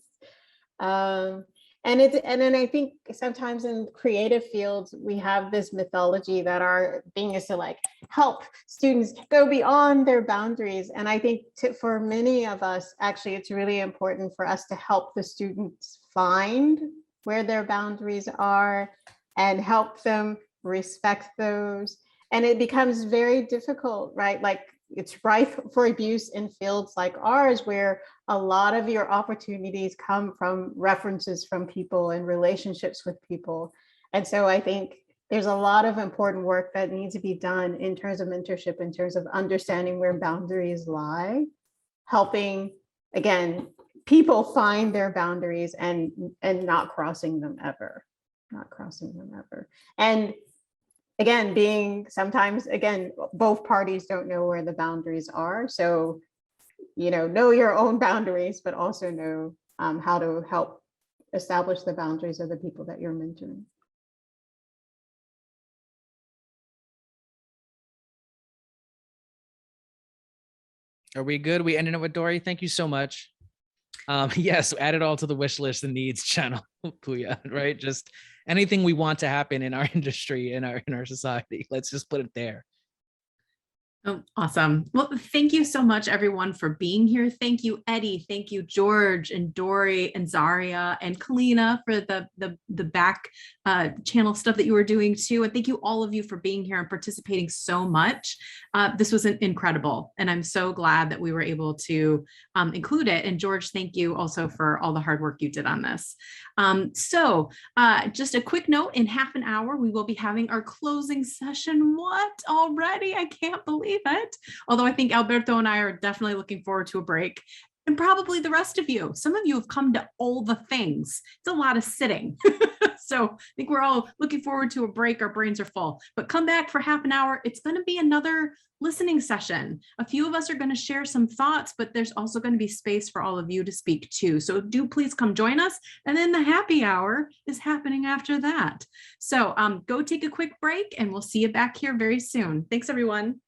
Speaker 3: And then I think sometimes in creative fields, we have this mythology that our thing is to like help students go beyond their boundaries. And I think for many of us, actually, it's really important for us to help the students find where their boundaries are and help them respect those. And it becomes very difficult, right? Like it's rife for abuse in fields like ours, where a lot of your opportunities come from references from people and relationships with people. And so I think there's a lot of important work that needs to be done in terms of mentorship, in terms of understanding where boundaries lie, helping, again, people find their boundaries and not crossing them ever, And again, being sometimes, again, both parties don't know where the boundaries are. So, know your own boundaries, but also know how to help establish the boundaries of the people that you're mentoring.
Speaker 2: Are we good? We ended it with Dori. Thank you so much. Yes, add it all to the wish list and needs channel, Puya, right? Just anything we want to happen in our industry, in our society. Let's just put it there.
Speaker 13: Oh, awesome. Well, thank you so much, everyone, for being here. Thank you, Eddy. Thank you, George and Dori and Zariah and Kalina for the back channel stuff that you were doing too. And thank you all of you for being here and participating so much. This was incredible. And I'm so glad that we were able to include it. And George, thank you also for all the hard work you did on this. So just a quick note, in half an hour, we will be having our closing session. What already? I can't believe it. Although I think Alberto and I are definitely looking forward to a break, and probably the rest of you. Some of you have come to all the things. It's a lot of sitting. So I think we're all looking forward to a break. Our brains are full, but come back for half an hour. It's going to be another listening session. A few of us are going to share some thoughts, but there's also going to be space for all of you to speak too. So do please come join us. And then the happy hour is happening after that. So go take a quick break and we'll see you back here very soon. Thanks, everyone.